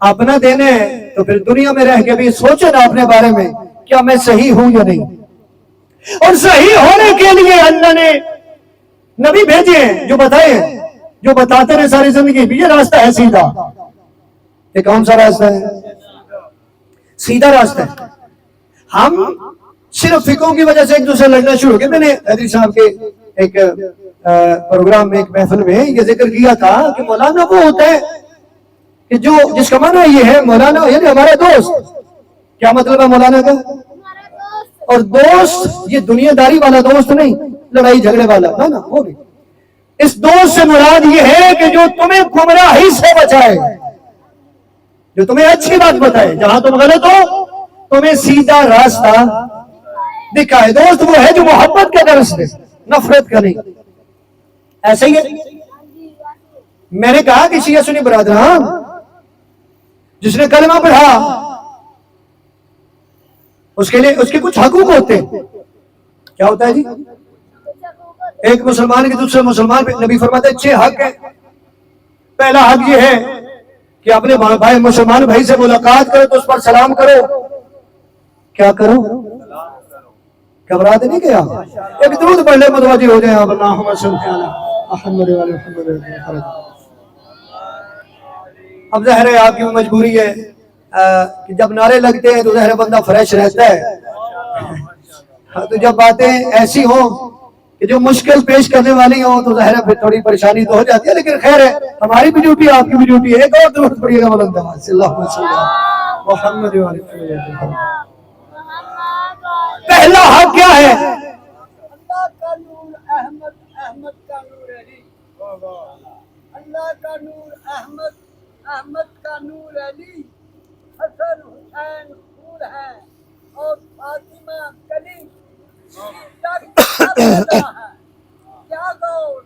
اپنا دینا ہے۔ تو پھر دنیا میں رہ کے بھی سوچے نا اپنے بارے میں کیا میں صحیح ہوں یا نہیں، اور صحیح ہونے کے لیے اللہ نے نبی بھیجے ہیں جو بتائے، جو بتاتے رہے ساری زندگی بھی یہ راستہ ہے سیدھا۔ یہ کون سا راستہ ہے؟ سیدھا راستہ ہے۔ ہم صرف فقہوں کی وجہ سے ایک دوسرے لڑنا شروع ہو گئے۔ میں نے حضرت صاحب کے ایک پروگرام میں ایک محفل میں یہ ذکر کیا تھا کہ مولانا وہ ہوتا ہے کہ جو جس کا معنی یہ ہے مولانا یعنی ہمارا دوست۔ کیا مطلب ہے مولانا کا؟ اور دوست یہ دنیا داری والا دوست نہیں، لڑائی جھگڑے والا نا وہ نہیں۔ اس دوست سے مراد یہ ہے کہ جو تمہیں گمراہی سے بچائے، جو تمہیں اچھی بات بتائے، جہاں تم غلط ہو تمہیں سیدھا راستہ دکھائے۔ دوست وہ ہے جو محبت کا درس دے، نفرت کا نہیں۔ ایسے ہی ہے۔ میں نے کہا کہ شیعہ سنی برادران جس نے کلمہ پڑھا اس کے لیے اس کے کچھ حقوق ہوتے ہیں۔ کیا ہوتا ہے جی؟ ایک مسلمان کے دوسرے مسلمان پہ نبی فرماتے ہیں 6 حق ہیں۔ پہلا حق یہ ہے کہ اپنے بھائی مسلمان بھائی سے ملاقات کرو تو اس پر سلام کرو۔ کیا کرو؟ گھبراتے نہیں کیا؟ ایک درود پڑھ لے متوجہ ہو جائے آپ اللہم صلی علی محمد و علی محمد۔ اب ظاہر ہے آپ کی مجبوری ہے کہ جب نعرے لگتے ہیں تو ظاہر بندہ فریش رہتا ہے، تو جب باتیں ایسی ہوں کہ جو مشکل پیش کرنے والی ہوں تو ظاہر پھر تھوڑی پریشانی تو ہو جاتی ہے، لیکن خیر ہے ہماری بھی ڈیوٹی ہے آپ کی بھی ڈیوٹی ہے۔ ایک اور درود پڑھیے گا بلند آواز سے اللہم صلی علی محمد و علی محمد۔ پہلا حق کیا ہے؟ اللہ کا نور احمد، احمد کا نور علی۔ اللہ کا نور احمد، احمد کا نور علی۔ حسن حسین پھول ہے اور فاطمہ کلی۔ کیا غور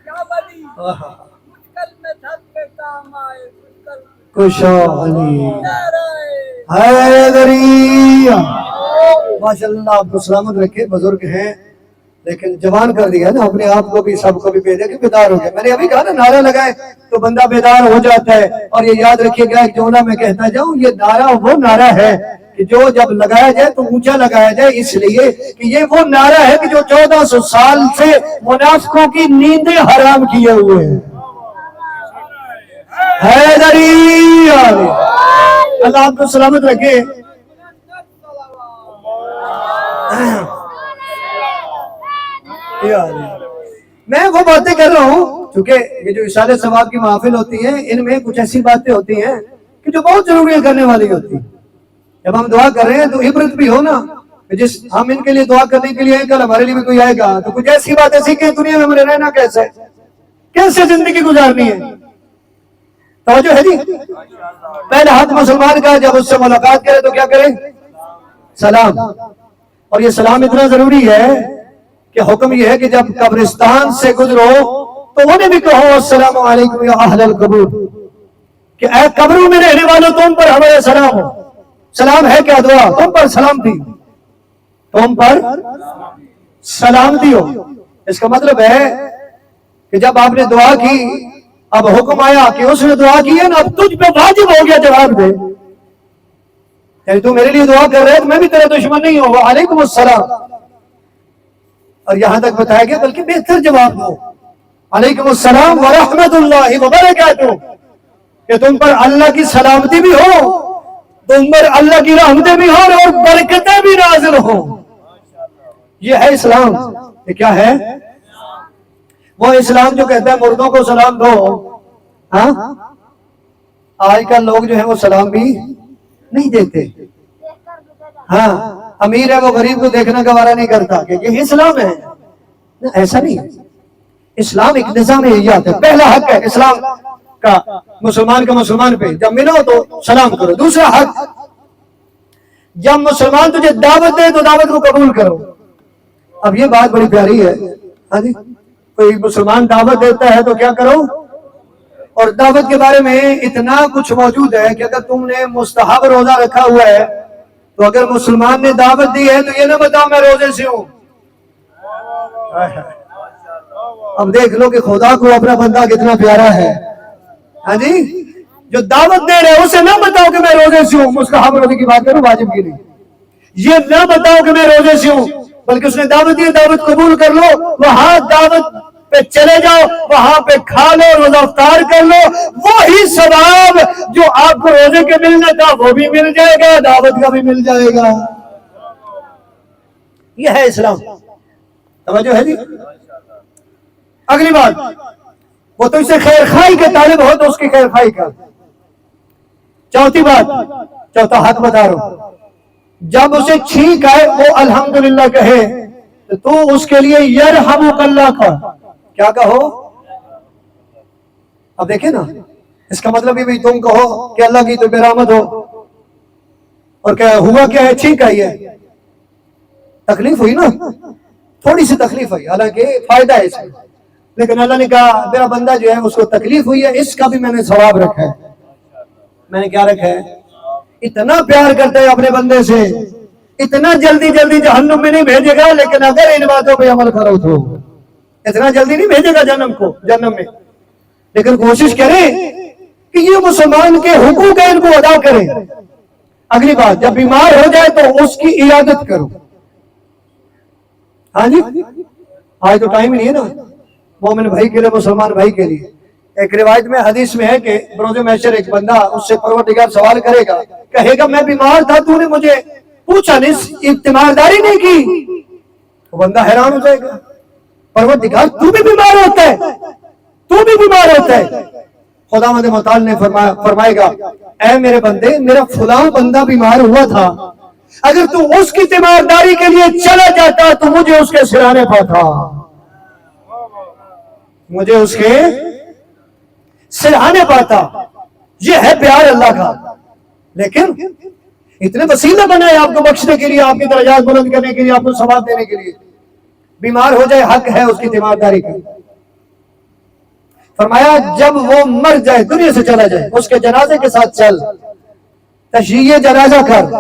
کیا ولی، مشکل میں تھک کے کام آئے، مشکل کشا علی حیدری۔ ماشاءاللہ آپ کو سلامت رکھے، بزرگ ہیں لیکن جوان کر دیا نا اپنے آپ کو بھی، سب کو بھی بھیجا کہ بیدار ہو گیا۔ میں نے ابھی کہا نا نعرہ لگائے تو بندہ بیدار ہو جاتا ہے۔ اور یہ یاد رکھیے گا ایک جملہ میں کہتا جاؤں، یہ نعرہ وہ نعرہ ہے کہ جو جب لگایا جائے تو اونچا لگایا جائے، اس لیے کہ یہ وہ نعرہ ہے کہ جو 1400 سال سے منافقوں کی نیندیں حرام کیے ہوئے ہیں۔ حیدری اللہ آپ کو سلامت رکھے۔ میں وہ باتیں کر رہا ہوں کیونکہ یہ جو اشارے ثواب کی محافل ہوتی ہیں ان میں کچھ ایسی باتیں ہوتی ہیں کہ جو بہت ضروری کرنے والی ہوتی ہیں۔ جب ہم دعا کر رہے ہیں تو عبرت بھی ہو نا، جس ہم ان کے لیے دعا کرنے کے لیے آئے، کل ہمارے لیے بھی کوئی آئے گا تو کچھ ایسی باتیں سیکھیں دنیا میں ہمیں رہنا کیسے زندگی گزارنی ہے۔ توجہ ہے جی؟ پہلا حق مسلمان کا جب اس سے ملاقات کرے تو کیا کرے؟ سلام۔ اور یہ سلام اتنا ضروری ہے کہ حکم یہ ہے کہ جب قبرستان سے گزرو تو انہیں بھی کہو السلام علیکم یا اہل القبور، کہ اے قبروں میں رہنے والوں تم پر ہمارا سلام ہو۔ سلام ہے کیا؟ دعا۔ تم پر سلامتی، تم پر سلامتی ہو۔ اس کا مطلب ہے کہ جب آپ نے دعا کی، اب حکم آیا کہ اس نے دعا کی ہے نا، اب تجھ پہ واجب ہو گیا جواب دے۔ یعنی تو میرے لیے دعا کر رہے تو میں بھی تیرا دشمن نہیں ہوں، وعلیکم السلام۔ اور یہاں تک بتایا گیا بلکہ بہتر جواب دو، علیکم السلام ورحمت اللہ وبرکاتہ، کہ تم پر اللہ کی سلامتی بھی ہو، تم پر اللہ کی رحمتیں بھی ہوں اور برکتیں بھی نازل ہوں. یہ ہے اسلام. یہ کیا ہے؟ وہ اسلام جو کہتا ہے مردوں کو سلام دو. ہاں آج کل لوگ جو ہیں وہ سلام بھی نہیں دیتے. ہاں امیر ہے وہ غریب کو دیکھنا گوارا نہیں کرتا کہ یہ اسلام ہے. ایسا نہیں. اسلام ایک نظام ایجاد ہے. پہلا حق ہے اسلام کا مسلمان کا مسلمان پہ جب ملو تو سلام کرو. دوسرا حق جب مسلمان تجھے دعوت دے تو دعوت کو قبول کرو. اب یہ بات بڑی پیاری ہے. ہاں جی کوئی مسلمان دعوت دیتا ہے تو کیا کرو. اور دعوت کے بارے میں اتنا کچھ موجود ہے کہ اگر تم نے مستحب روزہ رکھا ہوا ہے تو اگر مسلمان نے دعوت دی ہے تو یہ نہ بتاؤ میں روزے سے ہوں. اب دیکھ لو کہ خدا کو اپنا بندہ کتنا پیارا ہے. ہاں جی جو دعوت دے رہے اسے نہ بتاؤ کہ میں روزے سے ہوں. مستحب روزے کی بات کروں واجب کی نہیں. یہ نہ بتاؤ کہ میں روزے سے ہوں بلکہ اس نے دعوت دی دعوت قبول کر لو. وہاں دعوت پہ چلے جاؤ وہاں پہ کھا لو روزہ افطار کر لو. وہی ثواب جو آپ کو روزے کے ملنا تھا وہ بھی مل جائے گا دعوت کا بھی مل جائے گا. یہ ہے اسلام. توجہ ہے جی. اگلی بات وہ تو اسے خیر خواہی کے طالب ہو تو اس کی خیر خواہی کر. چوتھی بات چوتھا حق بتا رہا ہوں. جب اسے چھینک آئے وہ الحمدللہ کہے تو اس کے لیے یرحمک اللہ کا کیا کہو. اب دیکھیں نا اس کا مطلب یہ بھی تم کہو کہ اللہ کی تو برحمت ہو. اور کیا ہوا کیا ہے چھینک آئی ہے تکلیف ہوئی نا تھوڑی سی تکلیف ہوئی حالانکہ فائدہ ہے اس میں. لیکن اللہ نے کہا میرا بندہ جو ہے اس کو تکلیف ہوئی ہے اس کا بھی میں نے ثواب رکھا ہے. میں نے کیا رکھا ہے. اتنا پیار کرتا ہے اپنے بندے سے اتنا جلدی جلدی جہنم میں نہیں بھیجے گا. لیکن اگر ان باتوں پہ عمل کرو تو اتنا جلدی نہیں بھیجے گا جہنم میں. لیکن کوشش کریں کہ یہ مسلمان کے حقوق ہیں ان کو ادا کریں. اگلی بات جب بیمار ہو جائے تو اس کی عیادت کرو. ہاں جی آج تو ٹائم ہی نہیں ہے نا مومن بھائی کے لیے مسلمان بھائی کے لیے. ایک روایت میں حدیث میں ہے کہ بروز محشر ایک بندہ اس سے پروردگار سوال کرے گا کہے گا میں بیمار تھا تو نے مجھے پوچھا نہیں تیمارداری نہیں کی. وہ بندہ حیران ہو جائے گا پروردگار تو بھی بیمار ہوتا ہے تو بھی بیمار ہوتا ہے. خداوند متعال نے فرمائے گا اے میرے بندے میرا فلاں بندہ بیمار ہوا تھا اگر تو اس کی تیمارداری کے لیے چلا جاتا تو مجھے اس کے سرانے پاتا مجھے اس کے سرانے پاتا. یہ ہے پیار اللہ کا. لیکن اتنے وسیلہ بنائے آپ کو بخشنے کے لیے آپ کی درجات بلند کرنے کے لیے آپ کو ثواب دینے کے لیے. بیمار ہو جائے حق ہے اس کی تیمارداری کی. فرمایا جب وہ مر جائے دنیا سے چلا جائے اس کے جنازے کے ساتھ چل تشییع جنازہ کر.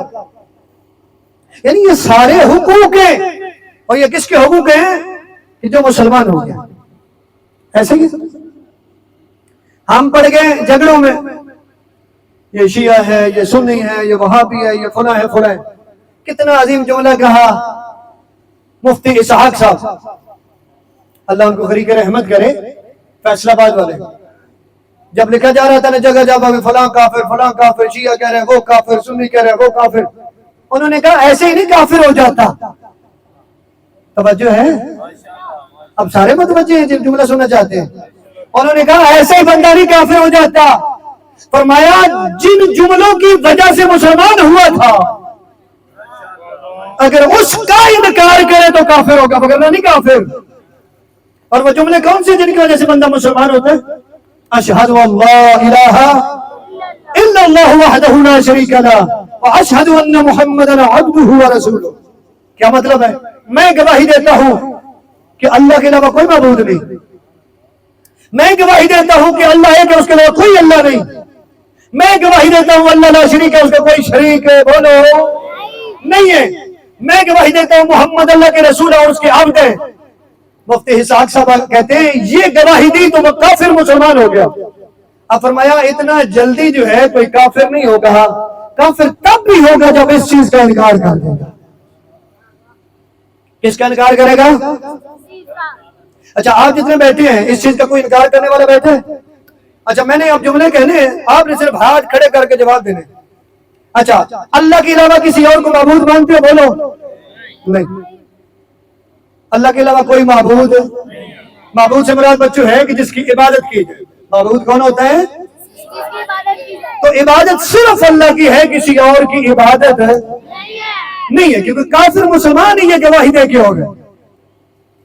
یعنی یہ سارے حقوق ہیں اور یہ کس کے حقوق ہیں کہ جو مسلمان ہو گیا. ایسے ہی ہم پڑ گئے جھگڑوں میں یہ شیعہ ہے یہ سنی ہے یہ وہابی ہے یہ فلاں ہے فلاں. کتنا عظیم جملہ کہا مفتی اسحاق صاحب اللہ ان کو غریق رحمت کرے فیصلہ آباد والے. جب لکھا جا رہا تھا نا جگہ جگہ فلاں کافر شیعہ کہہ رہے وہ کافر سنی کہہ رہے وہ کافر. انہوں نے کہا ایسے ہی نہیں کافر ہو جاتا. توجہ ہے اب سارے متوجہ ہیں جن جملہ سننا چاہتے ہیں. انہوں نے کہا ایسے ہی بندہ نہیں کافر ہو جاتا. فرمایا جن جملوں کی وجہ سے مسلمان ہوا تھا اگر اس کا انکار کرے تو کافر ہوگا وگرنہ نہیں کافر. اور وہ جملے کون سے جن کی وجہ سے بندہ مسلمان ہوتا ہے. اشہد ان لا الہ الا اللہ وحدہ لا شریک لہ واشہد ان محمدا عبدہ ورسولہ. کیا مطلب ہے؟ میں گواہی دیتا ہوں کہ اللہ کے علاوہ کوئی معبود نہیں. میں گواہی دیتا ہوں کہ اللہ ہے کہ اس کے علاوہ کوئی اللہ نہیں. میں گواہی دیتا ہوں اللہ لا شریک ہے اس کا کوئی شریک بولو نہیں ہے. میں گواہی دیتا ہوں محمد اللہ کے رسول اور اس کے عبد ہے. مفتی اسحاق صاحب کہتے ہیں یہ گواہی دی تو وہ کافر مسلمان ہو گیا. اب فرمایا اتنا جلدی جو ہے کوئی کافر نہیں ہوگا. کافر تب بھی ہوگا جب اس چیز کا انکار کر دے گا. کس کا انکار کرے گا؟ اچھا آپ جتنے بیٹھے ہیں اس چیز کا کوئی انکار کرنے والا بیٹھے؟ اچھا میں نے اب جملے کہنے ہیں آپ نے صرف ہاتھ کھڑے کر کے جواب دینے. اچھا اللہ کے علاوہ کسی اور کو معبود مانتے ہو؟ بولو نہیں، اللہ کے علاوہ کوئی معبود، معبود سے مراد بچوں ہے کہ جس کی عبادت کی جائے۔ معبود کون ہوتا ہے؟ تو عبادت صرف اللہ کی ہے، کسی اور کی عبادت نہیں ہے، کیونکہ کافر مسلمان ہی یہ گواہی دے کے ہو گئے۔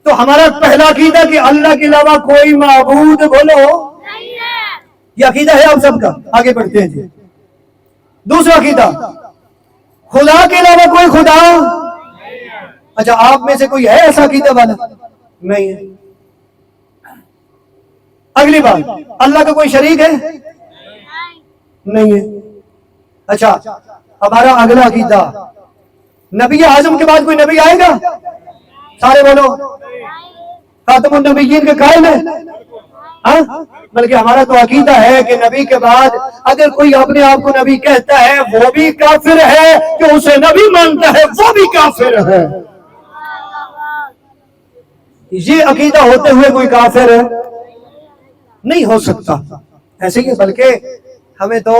تو ہمارا پہلا عقیدہ کہ اللہ کے علاوہ کوئی معبود، بولو یہ عقیدہ ہے آپ سب کا۔ آگے بڑھتے ہیں جی۔ دوسرا عقیدہ، خدا کے علاوہ کوئی خدا، اچھا آپ میں سے کوئی ہے ایسا عقیدہ والا؟ نہیں ہے۔ اگلی بات، اللہ کا کوئی شریک ہے؟ نہیں ہے۔ اچھا ہمارا اگلا عقیدہ، نبی اعظم کے بعد کوئی نبی آئے گا؟ سارے بولو خاتم النبیین کے قائل ہے، ہاں؟ بلکہ ہمارا تو عقیدہ ہے کہ نبی کے بعد اگر کوئی اپنے آپ کو نبی کہتا ہے وہ بھی کافر ہے، جو اسے نبی مانتا ہے وہ بھی کافر ہے۔ یہ عقیدہ ہوتے ہوئے کوئی کافر نہیں ہو سکتا، ایسے ہی ہے۔ بلکہ ہمیں تو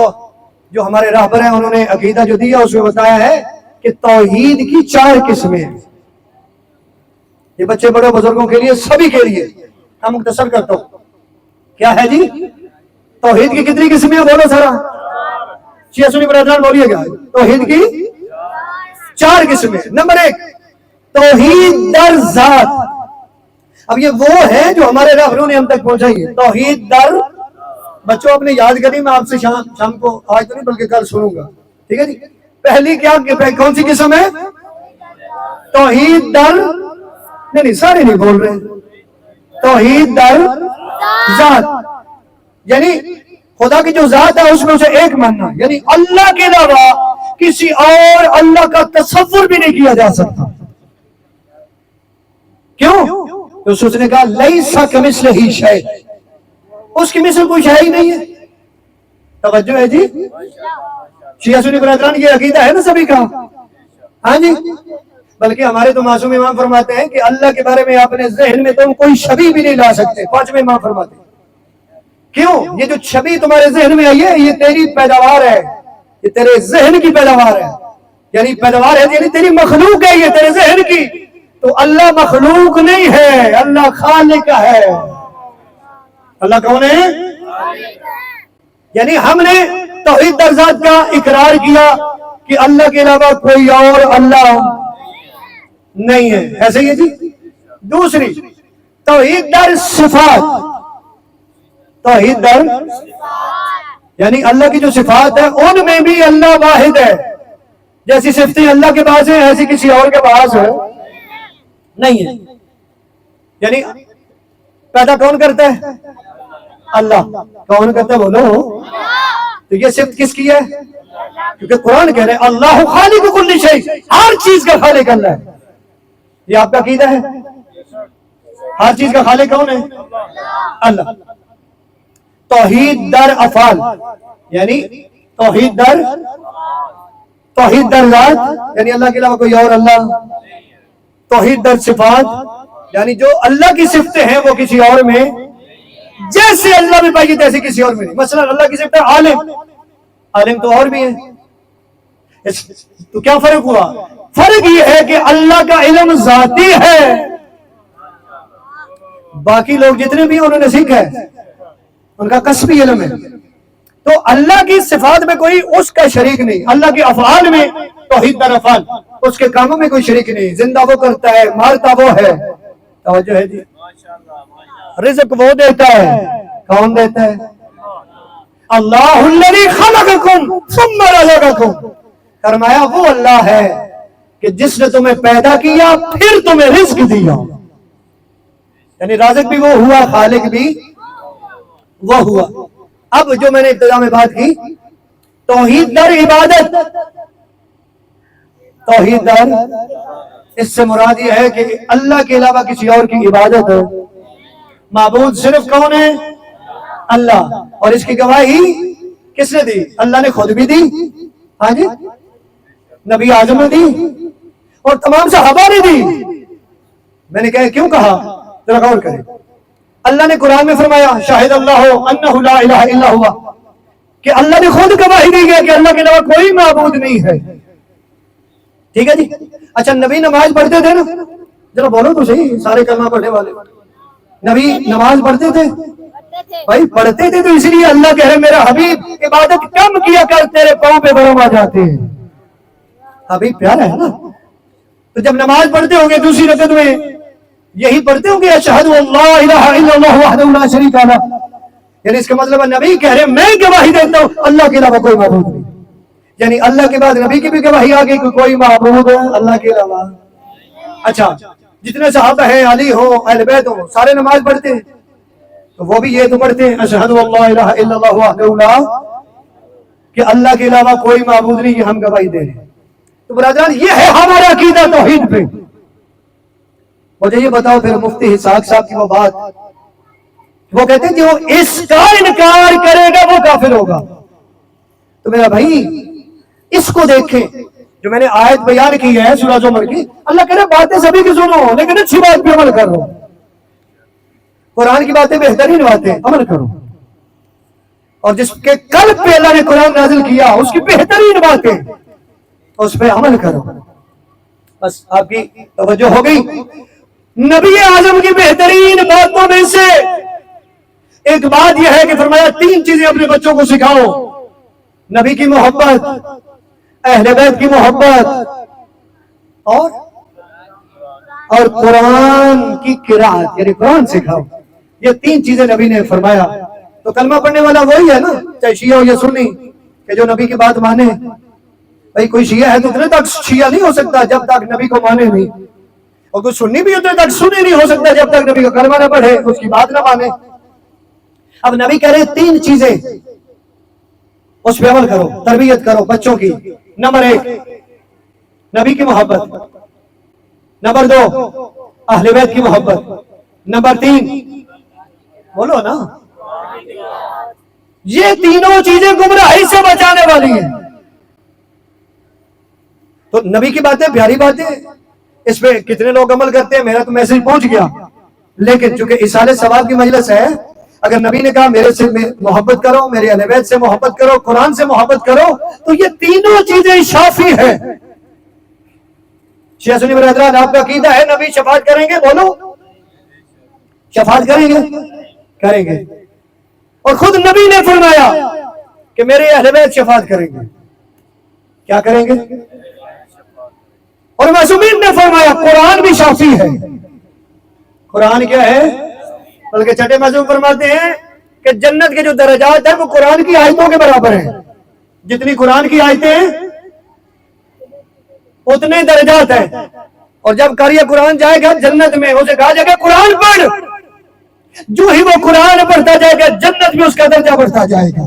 جو ہمارے راہبر ہیں انہوں نے عقیدہ جو دیا اس میں بتایا ہے کہ توحید کی 4 قسمیں ہیں۔ یہ بچے بڑے بزرگوں کے لیے، سبھی کے لیے ہم مختصر کرتا ہوں۔ کیا ہے جی؟ توحید کی کتنی قسمیں ہیں؟ بولو ذرا، شیعہ سنی برادران بولیے گا۔ توحید کی 4 قسمیں۔ نمبر 1 توحید در ذات۔ اب یہ وہ ہے جو ہمارے راہبروں نے ہم تک پہنچائی ہے۔ توحید در، بچوں اپنے یاد کریں، میں آپ سے شام کو، آج تو نہیں بلکہ کل سنوں گا، ٹھیک ہے جی۔ پہلی کیا، کون سی قسم ہے؟ توحید در، نہیں سارے نہیں بول رہے، توحید در ذات، یعنی خدا کی جو ذات ہے اس میں اسے ایک ماننا، یعنی اللہ کے علاوہ کسی اور اللہ کا تصور بھی نہیں کیا جا سکتا۔ کیوں؟ تو اس نے کہا لیس کمثلہ شیء، اس کی مثل کوئی شے ہی نہیں ہے۔ توجہ ہے جی؟ شیعہ سنی برادران یہ عقیدہ ہے نا سبھی کا، ہاں جی۔ بلکہ ہمارے تو معصوم امام فرماتے ہیں کہ اللہ کے بارے میں اپنے ذہن میں تم کوئی شبیہ بھی نہیں لا سکتے۔ 5ویں امام فرماتے ہیں کیوں؟ یہ جو شبیہ تمہارے ذہن میں آئی ہے یہ تیری پیداوار ہے، یہ تیرے ذہن کی پیداوار ہے، یعنی پیداوار ہے یعنی تیری مخلوق ہے یہ تیرے ذہن کی۔ تو اللہ مخلوق نہیں ہے، اللہ خالق ہے۔ اللہ کون ہے؟ یعنی ہم نے توحید در ذات کا اقرار کیا کہ اللہ کے علاوہ کوئی اور اللہ نہیں ہے، ایسے ہی ہے جی۔ دوسری توحید در صفات، توحید در یعنی اللہ کی جو صفات ہے ان میں بھی اللہ واحد ہے، جیسی صفتیں اللہ کے پاس ہیں ایسی کسی اور کے پاس نہیں ہے۔ یعنی پیدا کون کرتا ہے؟ اللہ۔ کون کرتا ہے؟ بولو۔ تو یہ صفت کس کی ہے؟ کیونکہ قرآن کہہ رہے اللہ خالق کل شیء، ہر چیز کا خالق اللہ ہے۔ یہ آپ کا عقیدہ ہے؟ ہر چیز کا خالق کون ہے؟ اللہ۔ توحید در افعال، یعنی توحید در ذات، یعنی اللہ کے علاوہ کوئی اور اللہ۔ توحید در صفات، یعنی جو اللہ کی صفتیں ہیں وہ کسی اور میں، جیسے اللہ میں پائی تیسے کسی اور میں نہیں۔ مثلا اللہ کی صفت ہے عالم، عالم تو اور بھی ہے، تو کیا فرق ہوا؟ فرق یہ ہے کہ اللہ کا علم ذاتی ہے، باقی لوگ جتنے بھی انہوں نے سیکھا ہے ان کا کسبی علم ہے۔ تو اللہ کی صفات میں کوئی اس کا شریک نہیں، اللہ کے افعال میں توحید در افعال، اس کے کاموں میں کوئی شریک نہیں۔ زندہ وہ کرتا ہے، مارتا وہ ہے، توجہ ہے جی۔ رزق وہ دیتا ہے، کون دیتا ہے؟ اللہ الذی خلقکم ثم رزقکم، فرمایا وہ اللہ ہے کہ جس نے تمہیں پیدا کیا پھر تمہیں رزق دیا، یعنی رازق بھی وہ ہوا، خالق بھی وہ ہوا۔ اب جو میں نے ابتدا میں بات کی، توحید در عبادت، توحید در، اس سے مراد یہ ہے کہ اللہ کے علاوہ کسی اور کی عبادت ہو۔ معبود صرف کون ہے؟ اللہ، اور اس کی گواہی کس نے دی؟ اللہ نے خود بھی دی، ہاں جی، نبی اعظم نے دی اور تمام صحابہ نے دی۔ میں نے کہا کیوں کہا؟ ذرا غور کریں۔ اللہ نے قرآن میں فرمایا شاہد اللہ انہ لا الہ الا ہوا، کہ اللہ نے خود گواہی دی ہے کہ اللہ کے علاوہ کوئی معبود نہیں ہے. ٹھیک ہے جی. اچھا نبی نماز پڑھتے تھے نا؟ ذرا بولو تو صحیح سارے کلمہ پڑھنے والے. نبی نماز پڑھتے تھے بھائی؟ پڑھتے تھے تو اس لیے اللہ کہہ رہے میرا حبیب عبادت کم کیا کر تیرے پاؤں پہ برم آ جاتے ہیں. حبیب پیارا ہے نا. تو جب نماز پڑھتے ہوں گے دوسری رکعت میں یہی پڑھتے ہوں گے اشہد اللہ الہ الا اللہ وحدہ لا شریک لہ. یعنی اس کا مطلب ہے نبی کہہ رہے میں گواہی دیتا ہوں اللہ کے علاوہ کوئی معبود نہیں. یعنی اللہ کے بعد نبی کی بھی گواہی آ گئی کہ کوئی معبود ہے اللہ کے علاوہ. اچھا جتنے صحابہ ہیں علی ہو اہل بیت ہو سارے نماز پڑھتے ہیں تو وہ بھی یہ تو پڑھتے ہیں اشہد اللہ الہ الا اللہ وحدہ لا کہ اللہ کے علاوہ کوئی معبود نہیں. یہ ہم گواہی دے رہے ہیں. تو برادران یہ ہے ہمارا عقیدہ توحید پہ. مجھے یہ بتاؤ پھر مفتی اسحاق صاحب کی وہ بات وہ کہتے ہیں جو اس کا انکار کرے گا وہ کافر ہوگا. تو میرا بھائی اس کو دیکھیں جو میں نے آیت بیان کی ہے سورہ زمر کی. اللہ کہہ رہے باتیں سبھی کی سنو لیکن اچھی بات پہ عمل کرو. قرآن کی باتیں بہترین باتیں عمل کرو. اور جس کے قلب پہ اللہ نے قرآن نازل کیا اس کی بہترین باتیں اس پہ عمل کرو. بس آپ کی توجہ ہو گئی. نبی اعظم کی بہترین باتوں میں سے ایک بات یہ ہے کہ فرمایا 3 چیزیں اپنے بچوں کو سکھاؤ. نبی کی محبت, اہل بیت کی محبت اور قرآن کی قرات یعنی قرآن سکھاؤ. یہ 3 چیزیں نبی نے فرمایا. تو کلمہ پڑھنے والا وہی ہے نا چاہے شیعہ ہو یا سنی کہ جو نبی کی بات مانے. بھائی کوئی شیعہ ہے تو اتنے تک شیعہ نہیں ہو سکتا جب تک نبی کو مانے نہیں, اور کوئی سنی بھی اتنے تک سنی نہیں ہو سکتا جب تک نبی کا کلمہ نہ پڑھے اس کی بات نہ مانے. اب نبی کہہ رہے 3 چیزیں اس پہ عمل کرو, تربیت کرو بچوں کی. نمبر 1 نبی کی محبت, نمبر 2 اہل بیت کی محبت, نمبر 3 بولو نا یہ تینوں چیزیں گمراہی سے بچانے والی ہیں. تو نبی کی باتیں پیاری باتیں اس پہ کتنے لوگ عمل کرتے ہیں میرا تو میسج پہنچ گیا. لیکن چونکہ اصالہ ثواب کی مجلس ہے اگر نبی نے کہا میرے سے محبت کرو, میرے اہل بیت سے محبت کرو, قرآن سے محبت کرو تو یہ تینوں چیزیں شافی ہیں. شیعہ سنی برادران آپ کا عقیدہ ہے نبی شفاعت کریں گے؟ بولو شفاعت کریں گے؟ کریں گے. اور خود نبی نے فرمایا کہ میرے اہل بیت شفاعت کریں گے. کیا کریں گے؟ اور معصومین نے فرمایا قرآن بھی شافی ہے. قرآن کیا ہے؟ بلکہ چھٹے معصوم فرماتے ہیں کہ جنت کے جو درجات ہیں وہ قرآن کی آیتوں کے برابر ہیں. جتنی قرآن کی آیتیں ہیں اتنے درجات ہیں. اور جب قاری قرآن جائے گا جنت میں اسے کہا جائے گا قرآن پڑھ, جو ہی وہ قرآن پڑھتا جائے گا جنت میں اس کا درجہ بڑھتا جائے گا.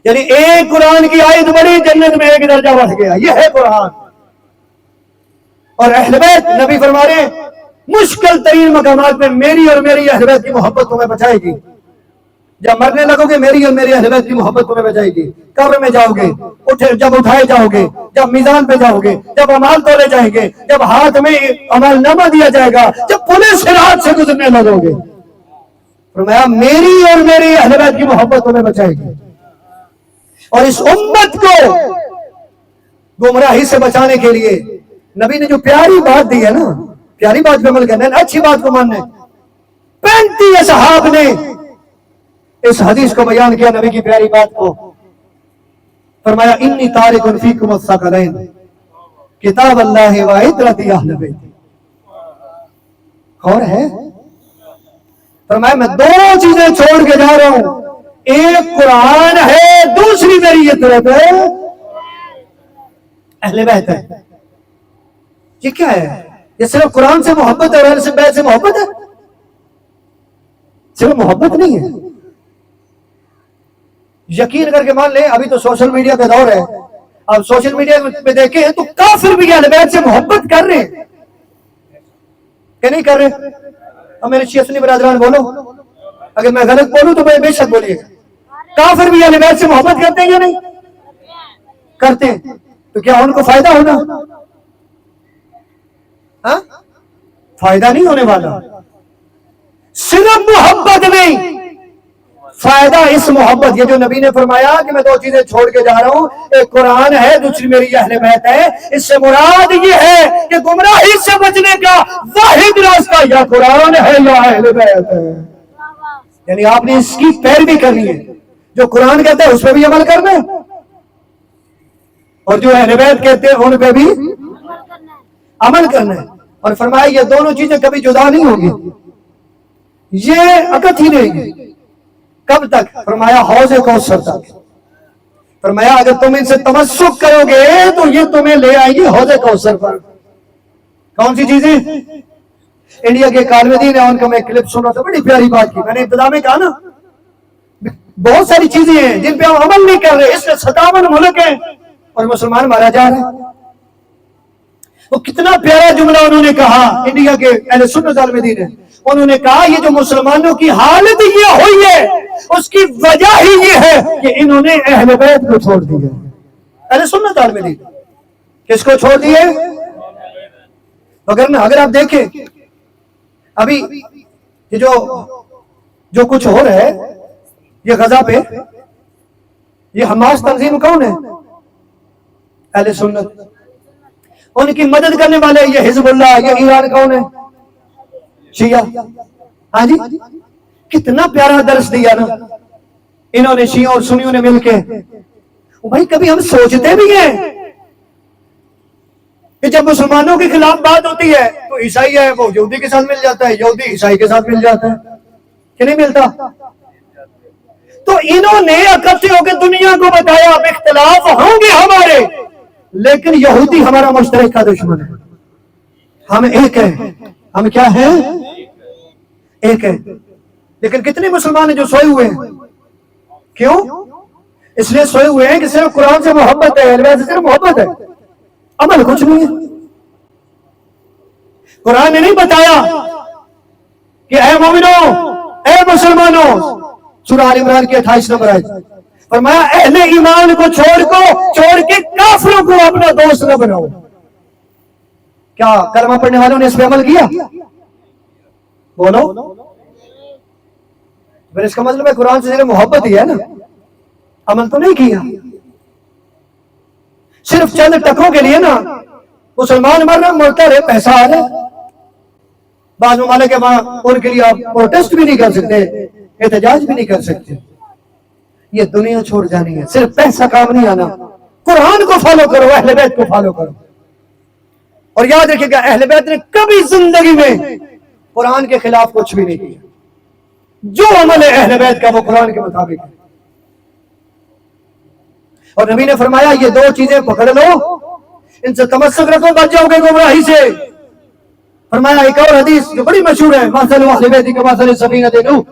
یعنی ایک قرآن کی آیت بڑھی جنت میں ایک درجہ بڑھ گیا. یہ ہے قرآن. اور اہل بیت نبی فرما رہے ہیں مشکل ترین مقامات میں میری اور میری اہل بیت کی محبت تمہیں بچائے گی. جب مرنے لگو گے میری اور میری اہل بیت کی محبت تمہیں بچائے گی. قبر میں جاؤ گے جب اٹھائے جاؤ گے, جب میزان پہ جاؤ گے, جب اعمال تولے جائیں گے, جب ہاتھ میں عمل نامہ دیا جائے گا, جب پورے صراط سے گزرنے لگو گے فرمایا میری اور میری اہل بیت کی محبت تمہیں بچائے گی. اور اس امت کو گمراہی سے بچانے کے لیے نبی نے جو پیاری بات دی ہے نا, پیاری بات پہ عمل کرنا ہے, اچھی بات کو ماننا ہے. 35 اصحاب نے اس حدیث کو بیان کیا نبی کی پیاری بات کو. فرمایا انی تارک فیکم الثقلین کتاب اللہ و عطرت اہل بیت. کون ہے؟ فرمایا میں 2 چیزیں چھوڑ کے جا رہا ہوں, ایک قرآن ہے, دوسری میری عطرت ہے, اہل بیت ہے. یہ کیا ہے؟ یہ صرف قرآن سے محبت ہے اور اہل بیت سے محبت ہے؟ صرف محبت نہیں ہے. یقین کر کے مان لیں ابھی تو سوشل میڈیا کا دور ہے. اب سوشل میڈیا پہ دیکھیں تو کافر بھی اہل بیت سے محبت کر رہے ہیں کہ نہیں کر رہے؟ اب میرے شیعہ سنی برادران بولو, اگر میں غلط بولوں تو بے شک بولیے گا. کافر بھی اہل بیت سے محبت کرتے ہیں یا نہیں کرتے ہیں؟ تو کیا ان کو فائدہ ہونا؟ ہاں فائدہ نہیں ہونے والا. صرف محبت نہیں فائدہ اس محبت، یہ جو نبی نے فرمایا کہ میں دو چیزیں چھوڑ کے جا رہا ہوں، ایک قرآن ہے، دوسری میری اہل بیت ہے، اس سے مراد یہ ہے کہ گمراہی سے بچنے کا واحد راستہ یا قرآن ہے یا اہل بیت ہے. یعنی آپ نے اس کی پیروی کرنی ہے، جو قرآن کہتا ہے اس پہ بھی عمل کرنا ہے، اور جو اہل بیت کہتے ہیں ان پہ بھی عمل کرنا ہے. اور فرمایا یہ دونوں چیزیں کبھی جدا نہیں ہوں گی، یہ اکٹھی نہیں گی. کب تک؟ فرمایا حوض کوثر تک. فرمایا اگر تم ان سے تمسک کرو گے تو یہ تمہیں لے آئیں گی حوض کوثر پر. کون سی چیزیں؟ انڈیا کے عالم دین ہیں، ان کا میں کلپ سنا تھا، بڑی پیاری بات کی. میں نے ابتدا میں کہا نا بہت ساری چیزیں ہیں جن پہ ہم عمل نہیں کر رہے، اس میں 57 ملک ہیں اور مسلمان مارا جا رہے ہیں. وہ کتنا پیارا جملہ انہوں نے کہا، انڈیا کے اہل سنت والمدین ہیں، انہوں نے کہا یہ جو مسلمانوں کی حالت یہ ہوئی ہے اس کی وجہ ہی یہ ہے کہ انہوں نے اہل بیت کو چھوڑ دیا. اہل سنت والمدین کس کو چھوڑ دیے؟ اگر آپ دیکھیں ابھی یہ جو کچھ ہو رہا ہے یہ غزہ پہ، یہ حماس تنظیم کون ہے؟ اہل سنت. ان کی مدد کرنے والے یہ حزب اللہ، یہ ایران کون ہے؟ شیعہ. ہاں جی، کتنا پیارا درس دیا نا انہوں نے، شیعہ اور سنیوں نے مل کے. بھائی کبھی ہم سوچتے بھی ہیں کہ جب مسلمانوں کے خلاف بات ہوتی ہے تو عیسائی ہے وہ یہودی کے ساتھ مل جاتا ہے، یہودی عیسائی کے ساتھ مل جاتا ہے، کہ نہیں ملتا؟ تو انہوں نے اکٹھے ہو کے دنیا کو بتایا اب اختلاف ہوں گے ہمارے، لیکن یہودی ہمارا مشترکہ دشمن ہے، ہم ایک ہیں. ہم کیا ہیں؟ ایک ہیں. لیکن کتنے مسلمان ہیں جو سوئے ہوئے ہیں؟ کیوں؟ اس لیے سوئے ہوئے ہیں کہ صرف قرآن سے محبت ہے، اہل بیت سے صرف محبت ہے، عمل کچھ نہیں ہے. قرآن نے نہیں بتایا کہ اے مومنوں، اے مسلمانوں، سورہ آل عمران کی 28 نمبر آیت، فرمایا اہل ایمان کو چھوڑ کے کافروں کو اپنا دوست نہ بناؤ. کیا کلمہ پڑھنے والوں نے اس پہ عمل کیا؟ بولو. پھر اس کا مطلب ہے قرآن سے صرف محبت ہی ہے نا، عمل تو نہیں کیا. صرف چند ٹکوں کے لیے نا مسلمان مر رہا مرتا رہے، پیسہ آ رہا. بعض ممالک کے وہاں ان کے لیے آپ پروٹیسٹ بھی نہیں کر سکتے، احتجاج بھی نہیں کر سکتے. یہ دنیا چھوڑ جانی ہے، صرف پیسہ کام نہیں آنا. قرآن کو فالو کرو، اہل بیت کو فالو کرو. اور یاد رکھیے گا اہل بیت نے کبھی زندگی میں قرآن کے خلاف کچھ بھی نہیں کیا. جو عمل ہے اہل بیت کا وہ قرآن کے مطابق ہے. اور نبی نے فرمایا یہ دو چیزیں پکڑ لو، ان سے تمسک رکھو، بچ جاؤ گے گمراہی سے. فرمایا ایک اور حدیث جو بڑی مشہور ہے، مثل اہل بیت کمثل سفینۃ نوح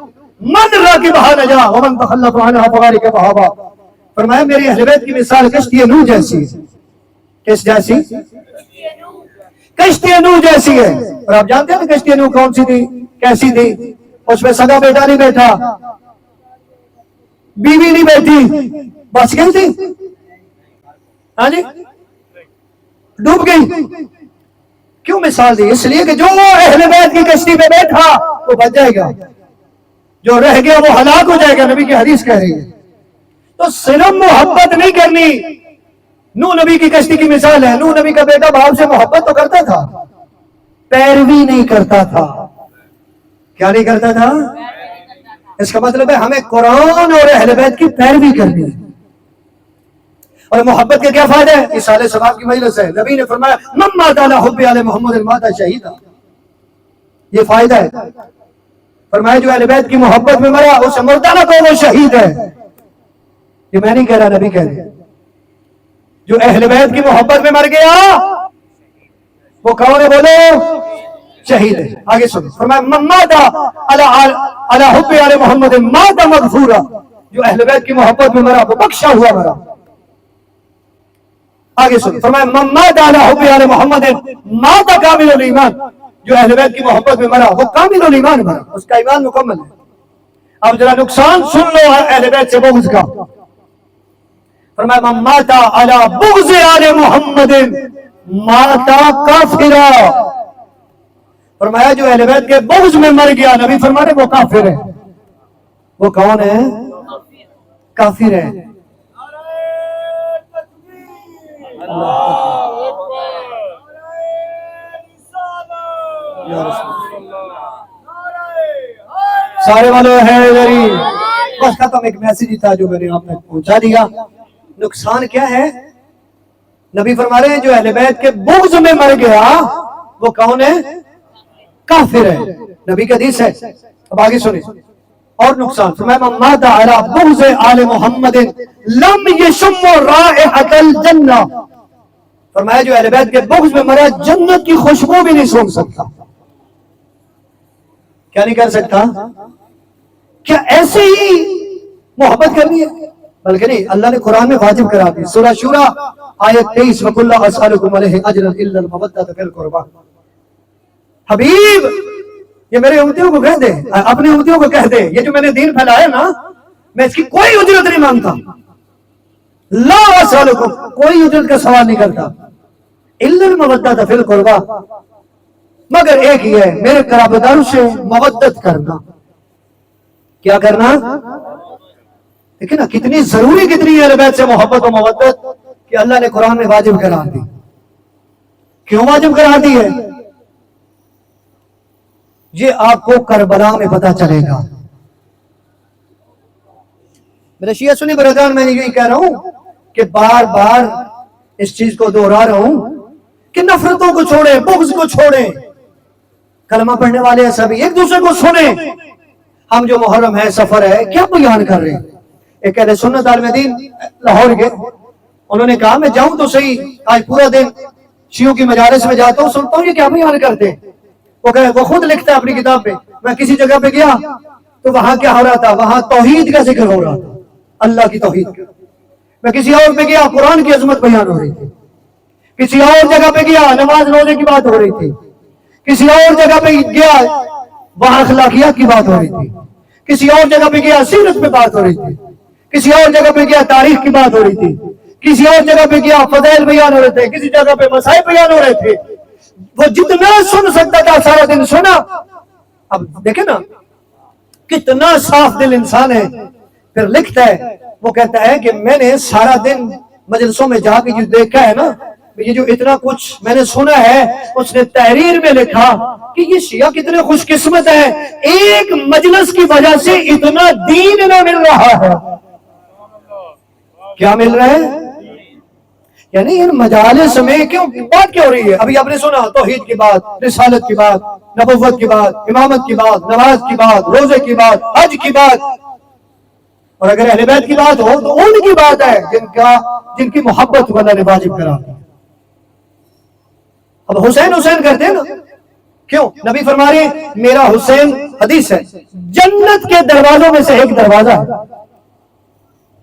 من راکبھا نجا ومن تخلف عنھا فغرق بہا. فرمایا میری اہل بیت کی مثال کشتی نوح جیسی ہے. کس جیسی؟ کشتی نوح جیسی ہے. اور آپ جانتے ہیں کشتی نوح کون سی تھی، کیسی تھی؟ اس میں سگا بیٹا نہیں بیٹھا، بیوی نہیں بیٹھی، بچ گئی تھی. ہاں جی، ڈوب گئی. کیوں مثال دی؟ اس لیے کہ جو اہل بیت کی کشتی میں بیٹھا وہ بچ جائے گا، جو رہ گیا وہ ہلاک ہو جائے گا. نبی کی حدیث کہہ رہی ہے. تو صرف محبت نہیں کرنی. نوح نبی کی کشتی کی مثال ہے. نوح نبی کا بیٹا باپ سے محبت تو کرتا تھا، پیروی نہیں کرتا تھا. کیا نہیں کرتا تھا؟ اس کا مطلب ہے ہمیں قرآن اور اہل بیت کی پیروی کرنی ہے. اور محبت کے کیا فائدہ ہے؟ اس سال ثواب کی وجہ سے نبی نے فرمایا من مات علی حب آل محمد مات شہیدا. یہ فائدہ ہے. فرمایا جو اہل بیت کی محبت میں مرا اسے مردہ نہ کہو وہ شہید ہے. یہ میں نہیں کہہ رہا، نبی کہہ رہے. جو اہل بیت کی محبت میں مر گیا وہ کون ہے؟ بولو، شہید ہے. آگے سنو، فرمایا من مات علی حب آل محمد مات مغفورا. جو اہل بیت کی محبت میں مرا وہ بخشا ہوا مرا. آگے سنو، فرمایا من مات علی حب آل محمد مات کامل الایمان. جو اہل بیت کی محبت میں مرا وہ کامل الایمان مرا، اس کا ایمان مکمل ہے. اب ذرا نقصان سن لو اہل بیت سے بغض کا. فرمایا من مات علی بغض آل محمد مات کافرا. فرمایا جو اہل بیت کے بغض میں مر گیا، نبی فرما رہے وہ کافر ہے، وہ کون ہے؟ کافر ہے۔ نعرہ تکبیر، اللہ اکبر، نعرہ رسالت، یا رسول نعرہ حیدر۔ سارے والے حیدری۔ بس ختم، ایک میسیج ہی تھا جو میں نے آپ تک پہنچا دیا۔ نقصان کیا ہے؟ نبی فرما رہے ہیں جو اہل بیت کے بغض میں مر گیا وہ کون ہے؟ کافر ہے۔ نبی کا حدیث ہے، اب آگے سنیں۔ اور نقصان فرمایا من مات علی بغض آل محمد لم یشم رائحۃ الجنہ، فرمایا جو اہل بیت کے بغض میں مرا جنت کی خوشبو بھی نہیں سونگھ سکتا۔ کیا نہیں کر سکتا؟ کیا ایسے ہی محبت کرنی ہے؟ بلکہ نہیں، اللہ نے قرآن میں واجب کرا دی۔ سورہ شورى آیت 23 وَقُلْ لَا أَسْأَلُكُمْ عَلَيْهِ أَجْرًا إِلَّا الْمَوَدَّةَ فِي الْقُرْبَى، حبیب یہ میرے امتیوں کو کہہ دے، اپنے امتیوں کو کہہ دے، یہ جو میں نے دین پھیلایا نا میں اس کی کوئی اجرت نہیں مانگتا، لا أسألكم، کوئی اجرت کا سوال نہیں کرتا، إِلَّا الْمَوَدَّةَ فِي الْقُرْبَى، مگر ایک ہی ہے میرے قرابتداروں سے مودت کرنا۔ کیا کرنا؟ دیکھیں نا کتنی ضروری کتنی ہے اہل بیت سے محبت و مودت کہ اللہ نے قرآن میں واجب کرا دی۔ کیوں واجب کرا دی ہے؟ یہ آپ کو کربلا میں پتہ چلے گا۔ میرے شیعہ سنی برادران، میں یہی کہہ رہا ہوں کہ بار بار اس چیز کو دوہرا رہا ہوں کہ نفرتوں کو چھوڑیں، بغض کو چھوڑیں۔ کلمہ پڑھنے والے ہیں سبھی ایک دوسرے کو سنیں۔ ہم جو محرم ہے، سفر ہے، کیا بیان کر رہے ہیں؟ ایک اہل سنت عالم دین لاہور کے، انہوں نے کہا میں جاؤں تو صحیح، آج پورا دن شیعوں کی مجالس میں جاتا ہوں، سنتا ہوں یہ کیا بیان کرتے ہیں۔ وہ خود لکھتا ہے اپنی کتاب میں، میں کسی جگہ پہ گیا تو وہاں کیا ہو رہا تھا؟ وہاں توحید کا ذکر ہو رہا تھا، اللہ کی توحید کا۔ میں کسی اور پہ گیا قرآن کی عظمت بیان ہو رہی تھی، کسی اور جگہ پہ گیا نماز روزے کی بات ہو رہی تھی، کسی اور جگہ پہ گیا وہاں اخلاقیات کی بات ہو رہی تھی، کسی اور جگہ پہ گیا سیرت پہ بات ہو رہی تھی، کسی اور جگہ پہ گیا تاریخ کی بات ہو رہی تھی، کسی اور جگہ پہ گیا فضائل بیان ہو رہے تھے، کسی جگہ پہ مسائل بیان ہو رہے تھے۔ وہ جتنا سن سکتا تھا سارا دن سنا۔ اب دیکھیں نا کتنا صاف دل انسان ہے، پھر لکھتا ہے، وہ کہتا ہے کہ میں نے سارا دن مجلسوں میں جا کے جو دیکھا ہے نا، یہ جو اتنا کچھ میں نے سنا ہے، اس نے تحریر میں لکھا کہ یہ شیعہ کتنے خوش قسمت ہیں، ایک مجلس کی وجہ سے اتنا دین انہیں مل رہا ہے۔ کیا مل رہا ہے؟ یعنی ان مجالس میں کیوں بات کیا ہو رہی ہے؟ ابھی آپ نے سنا توحید کی بات، رسالت کی بات، نبوت کی بات، امامت کی بات، نماز کی بات، روزے کی بات، حج کی بات، اور اگر اہل بیت کی بات ہو تو ان کی بات ہے جن کی محبت کو اللہ نے واجب کرا دی۔ اب حسین حسین کرتے ہیں نا، کیوں؟ نبی فرما رہے ہیں میرا حسین، حدیث ہے، جنت کے دروازوں میں سے ایک دروازہ ہے۔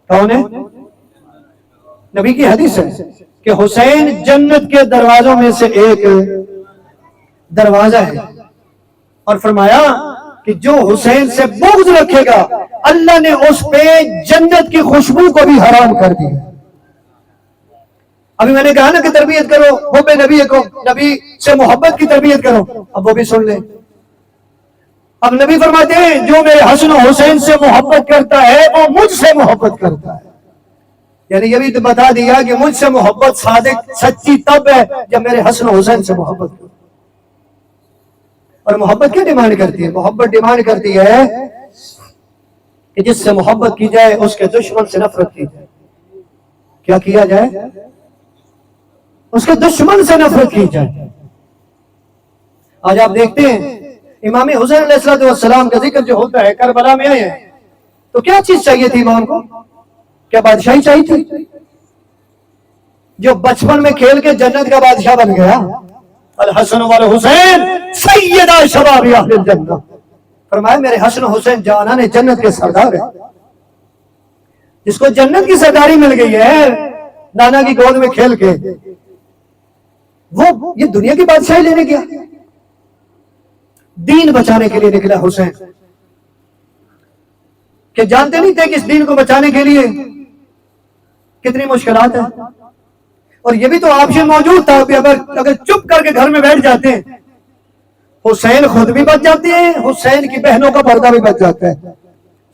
کون ہے؟ نبی کی حدیث ہے کہ حسین جنت کے دروازوں میں سے ایک دروازہ ہے، اور فرمایا کہ جو حسین سے بغض رکھے گا اللہ نے اس پہ جنت کی خوشبو کو بھی حرام کر دی۔ ابھی میں نے کہا نا کہ تربیت کرو حب نبی کو، نبی سے محبت کی تربیت کرو، اب وہ بھی سن لیں۔ اب نبی فرماتے ہیں جو میرے حسن و حسین سے محبت کرتا ہے وہ مجھ سے محبت کرتا ہے۔ یعنی یہ بھی تو بتا دیا کہ مجھ سے محبت صادق سچی تب ہے جب میرے حسن و حسین سے محبت کرو۔ اور محبت کیا ڈیمانڈ کرتی ہے؟ محبت ڈیمانڈ کرتی ہے کہ جس سے محبت کی جائے اس کے دشمن سے نفرت کی جائے۔ کیا کیا جائے؟ اس کے دشمن سے نفرت کی جائے۔ آج آپ دیکھتے ہیں امام حسین علیہ السلام کا ذکر جو ہوتا ہے، کربلا میں آئے ہیں تو کیا چیز چاہیے تھی امام کو؟ کیا بادشاہی چاہیے تھی؟ جو بچپن میں کھیل کے جنت کا بادشاہ بن گیا، الحسن والحسین سیدہ شباب اہل الجنہ، فرمایا میرے حسن و حسین جوانان جنت کے سردار ہیں۔ جس کو جنت کی سرداری مل گئی ہے نانا کی گود میں کھیل کے، وہ یہ دنیا کی بادشاہی لینے گیا؟ دین بچانے کے لیے نکلا حسین، کہ جانتے نہیں تھے کہ اس دین کو بچانے کے لیے کتنی مشکلات ہیں۔ اور یہ بھی تو آپشن موجود تھا کہ اگر چپ کر کے گھر میں بیٹھ جاتے ہیں حسین خود بھی بچ جاتے ہیں، حسین کی بہنوں کا پردہ بھی بچ جاتا ہے۔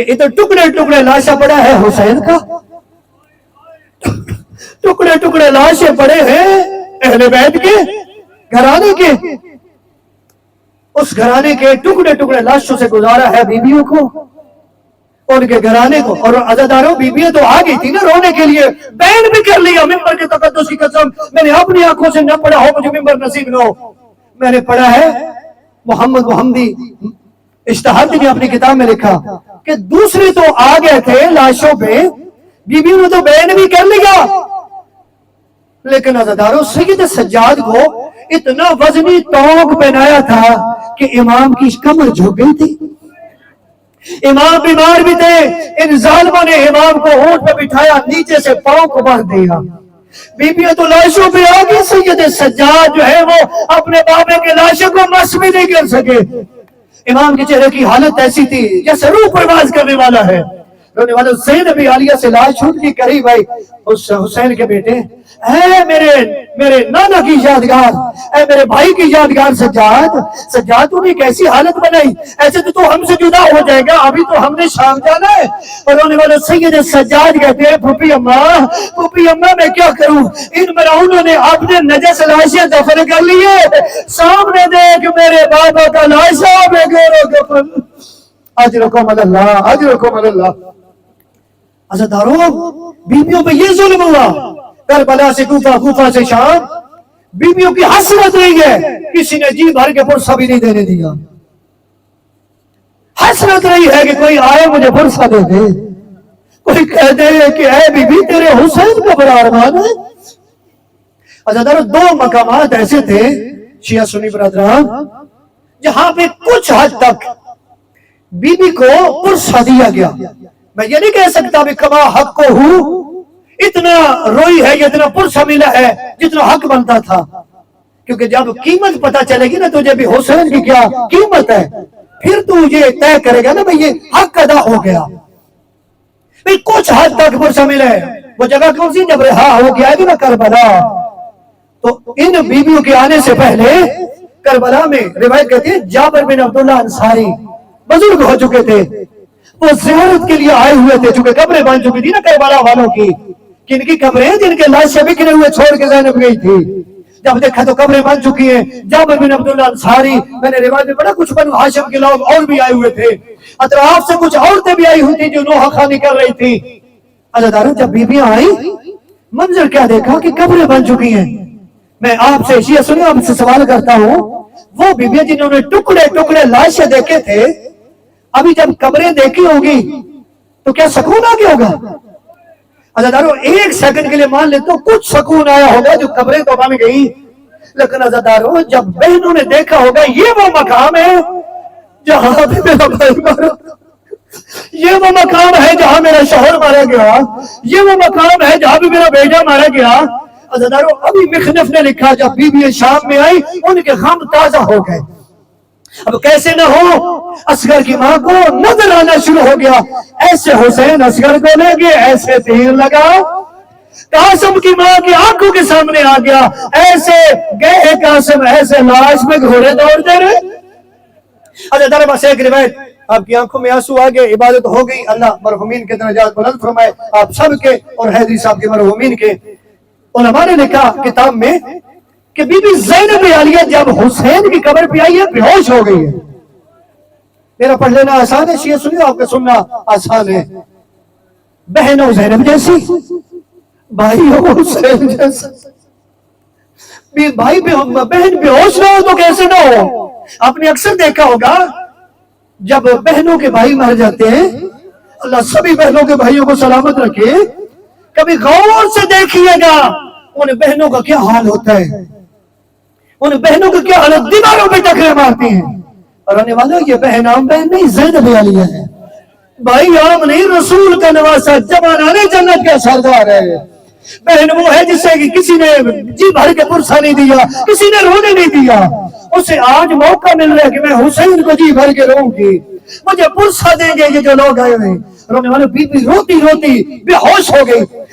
کہ ادھر ٹکڑے ٹکڑے لاشیں پڑا ہے حسین کا، ٹکڑے ٹکڑے لاشیں پڑے ہیں اہل بیت کے گھرانے کے، اس گھرانے کے ٹکڑے ٹکڑے لاشوں سے گزارا ہے بیویوں کو، ان کے گھرانے کو. اور عزاداروں بیویاں تو آ گئی تھی نا رونے کے لیے، بین بھی کر لیا. ممبر کے تقدس کی قسم میں نے اپنی آنکھوں سے نہ پڑھا ہو، مجھے ممبر نصیب نہ ہو، میں نے پڑھا ہے محمد محمدی اشتہادی نے اپنی کتاب میں لکھا کہ دوسرے تو آ گئے تھے لاشوں پہ، بیویوں نے تو بین بھی کر لیا، لیکن عزاداروں سید سجاد کو اتنا وزنی توق پہنایا تھا کہ امام کی کمر جھک گئی تھی. امام بیمار بھی تھے، ان ظالموں نے امام کو اونٹ پہ بٹھایا، نیچے سے پاؤں کو باندھ دیا. بیویاں تو لاشوں پہ آ گئی، سید سجاد جو ہے وہ اپنے بابے کے لاشوں کو مس بھی نہیں کر سکے. امام کے چہرے کی حالت ایسی تھی جیسے روح پرواز کرنے والا ہے. رونے والے زینب عالیہ سے لاش چھوٹ کی قریب آئی. حسین کے بیٹے، اے میرے نانا کی یادگار، اے میرے بھائی کی یادگار سجاد، سجاد تو نے کیسی حالت بنائی، ایسے تو ہم سے جدا ہو جائے گا، ابھی تو ہم نے شام جانا ہے. اور رونے والے سید سجاد کہتے ہیں پھوپھی اماں میں کیا کروں، ان مراؤنوں نے اپنے نجس لاشیں دفن کر لیے، سامنے دیکھ میرے بابا کا لاشا میں گورو دفن. اجرکم اللہ، اجرکم اللہ. عزاداروں بیویوں پہ یہ ظلم ہوا، کربلا سے کوفہ، کوفہ سے شام، بیویوں کی حسرت رہی ہے، کسی نے جی بھر کے پرسہ بھی نہیں دینے دیا. حسرت رہی ہے کہ کوئی آئے مجھے پرسہ دے دے، کوئی کہہ دے کہ اے بی بی تیرے حسین کا بڑا ارمان ہے. عزاداروں دو مقامات ایسے تھے شیعہ سنی برادران جہاں پہ کچھ حد تک بی بی کو پرسہ دیا گیا. میں یہ نہیں کہہ سکتا بھی کما حق کو ہوں اتنا روئی ہے، اتنا پرسہ ملا ہے جتنا حق بنتا تھا، کیونکہ جب قیمت پتا چلے گی نا تجھے بھی حسین کی کیا قیمت ہے، پھر تو یہ طے کرے گا نا بھئی یہ حق ادا ہو گیا. بھئی کچھ حد تک پرسہ ملا ہے. وہ جگہ کون سی جب رہا ہو گیا ہے نا کربلا، تو ان بیویوں کے آنے سے پہلے کربلا میں روایت کہتی ہے جابر بن عبداللہ انصاری بزرگ ہو چکے تھے، وہ زیارت کے لیے آئے ہوئے تھے، چونکہ قبریں بن چکی تھی نا کربلا والوں کی. کن کی قبریں؟ جن کے لاشیں بکھرے ہوئے چھوڑ کے زینب گئی تھی. جب دیکھا تو قبریں بن چکی ہیں. جابر بن عبداللہ انصاری، میں نے روایت میں پڑھا کچھ بنو ہاشم کے لوگ اور بھی آئے ہوئے تھے، اطراف سے کچھ عورتیں بھی آئی ہوئی تھی جو نوحہ خوانی کر رہی تھی. عزاداروں جب بیویاں آئیں منظر کیا دیکھا کہ قبریں بن چکی ہیں. میں آپ سے شیعہ سنی آپ سے سوال کرتا ہوں، وہ بیویاں جنہوں نے ٹکڑے ٹکڑے لاشیں دیکھے تھے، ابھی جب قبریں دیکھی ہوگی تو کیا سکون آ گیا ہوگا؟ عزاداروں ایک سیکنڈ کے لیے مان لیتے کچھ سکون آیا ہوگا جو قبریں تو بن گئی، لیکن عزاداروں جب بہنوں نے دیکھا ہوگا یہ وہ مقام ہے جہاں بھی میرا بھائی مارا، یہ وہ مقام ہے جہاں میرا شوہر مارا گیا، یہ وہ مقام ہے جہاں بھی میرا بیٹا مارا گیا. عزاداروں ابھی مخنف نے لکھا جب بیوی شام میں آئی ان کے غم تازہ ہو گئے. اب کیسے نہ ہو، اصغر کی ماں کو نظر آنا شروع ہو گیا، ایسے حسین اصغر کو لے گئے، ایسے تیر لگا. قاسم کی ماں کی آنکھوں کے سامنے آ گیا، ایسے گئے قاسم، ایسے لاش میں گھوڑے دوڑتے رہے. عزاداروں بس ایک روایت، آپ کی آنکھوں میں آنسو آ گئے، عبادت ہو گئی. اللہ مرحومین کے درجات بلند فرمائے، آپ سب کے اور حیدری صاحب کے مرحومین کے. علماء نے لکھا کتاب میں کہ بی بی زینب عالیہ جب حسین کی قبر پہ آئی ہے بے ہوش ہو گئی ہے. میرا پڑھ لینا آسان ہے، شیعہ سنی آپ کا سننا آسان ہے. بہن ہو زینب جیسی، بھائی ہو حسین جیسا. بھائی بہن بے ہوش نہ ہو تو کیسے نہ ہو؟ آپ نے اکثر دیکھا ہوگا جب بہنوں کے بھائی مر جاتے ہیں، اللہ سبھی بہنوں کے بھائیوں کو سلامت رکھے، کبھی غور سے دیکھیے گا ان بہنوں کا کیا حال ہوتا ہے، ان بہنوں کا کیا حالت، دیواروں پہ ٹکرے مارتی ہیں. اور آنے والا یہ بہن عام بہن نہیں، زینب عالیہ ہے. بھائی عام نہیں، رسول کا نواسا، جوانان جنت کا سردار ہے. بہن وہ ہے جسے کسی نے جی بھر کے پرسہ نہیں دیا، کسی نے رونے نہیں دیا. اسے آج موقع مل رہا ہے کہ میں حسین کو جی بھر کے روں گی، مجھے پرسہ دیں گے یہ جو لوگ آئے ہوئے. رونے والے بی بی روتی روتی بے ہوش ہو گئی.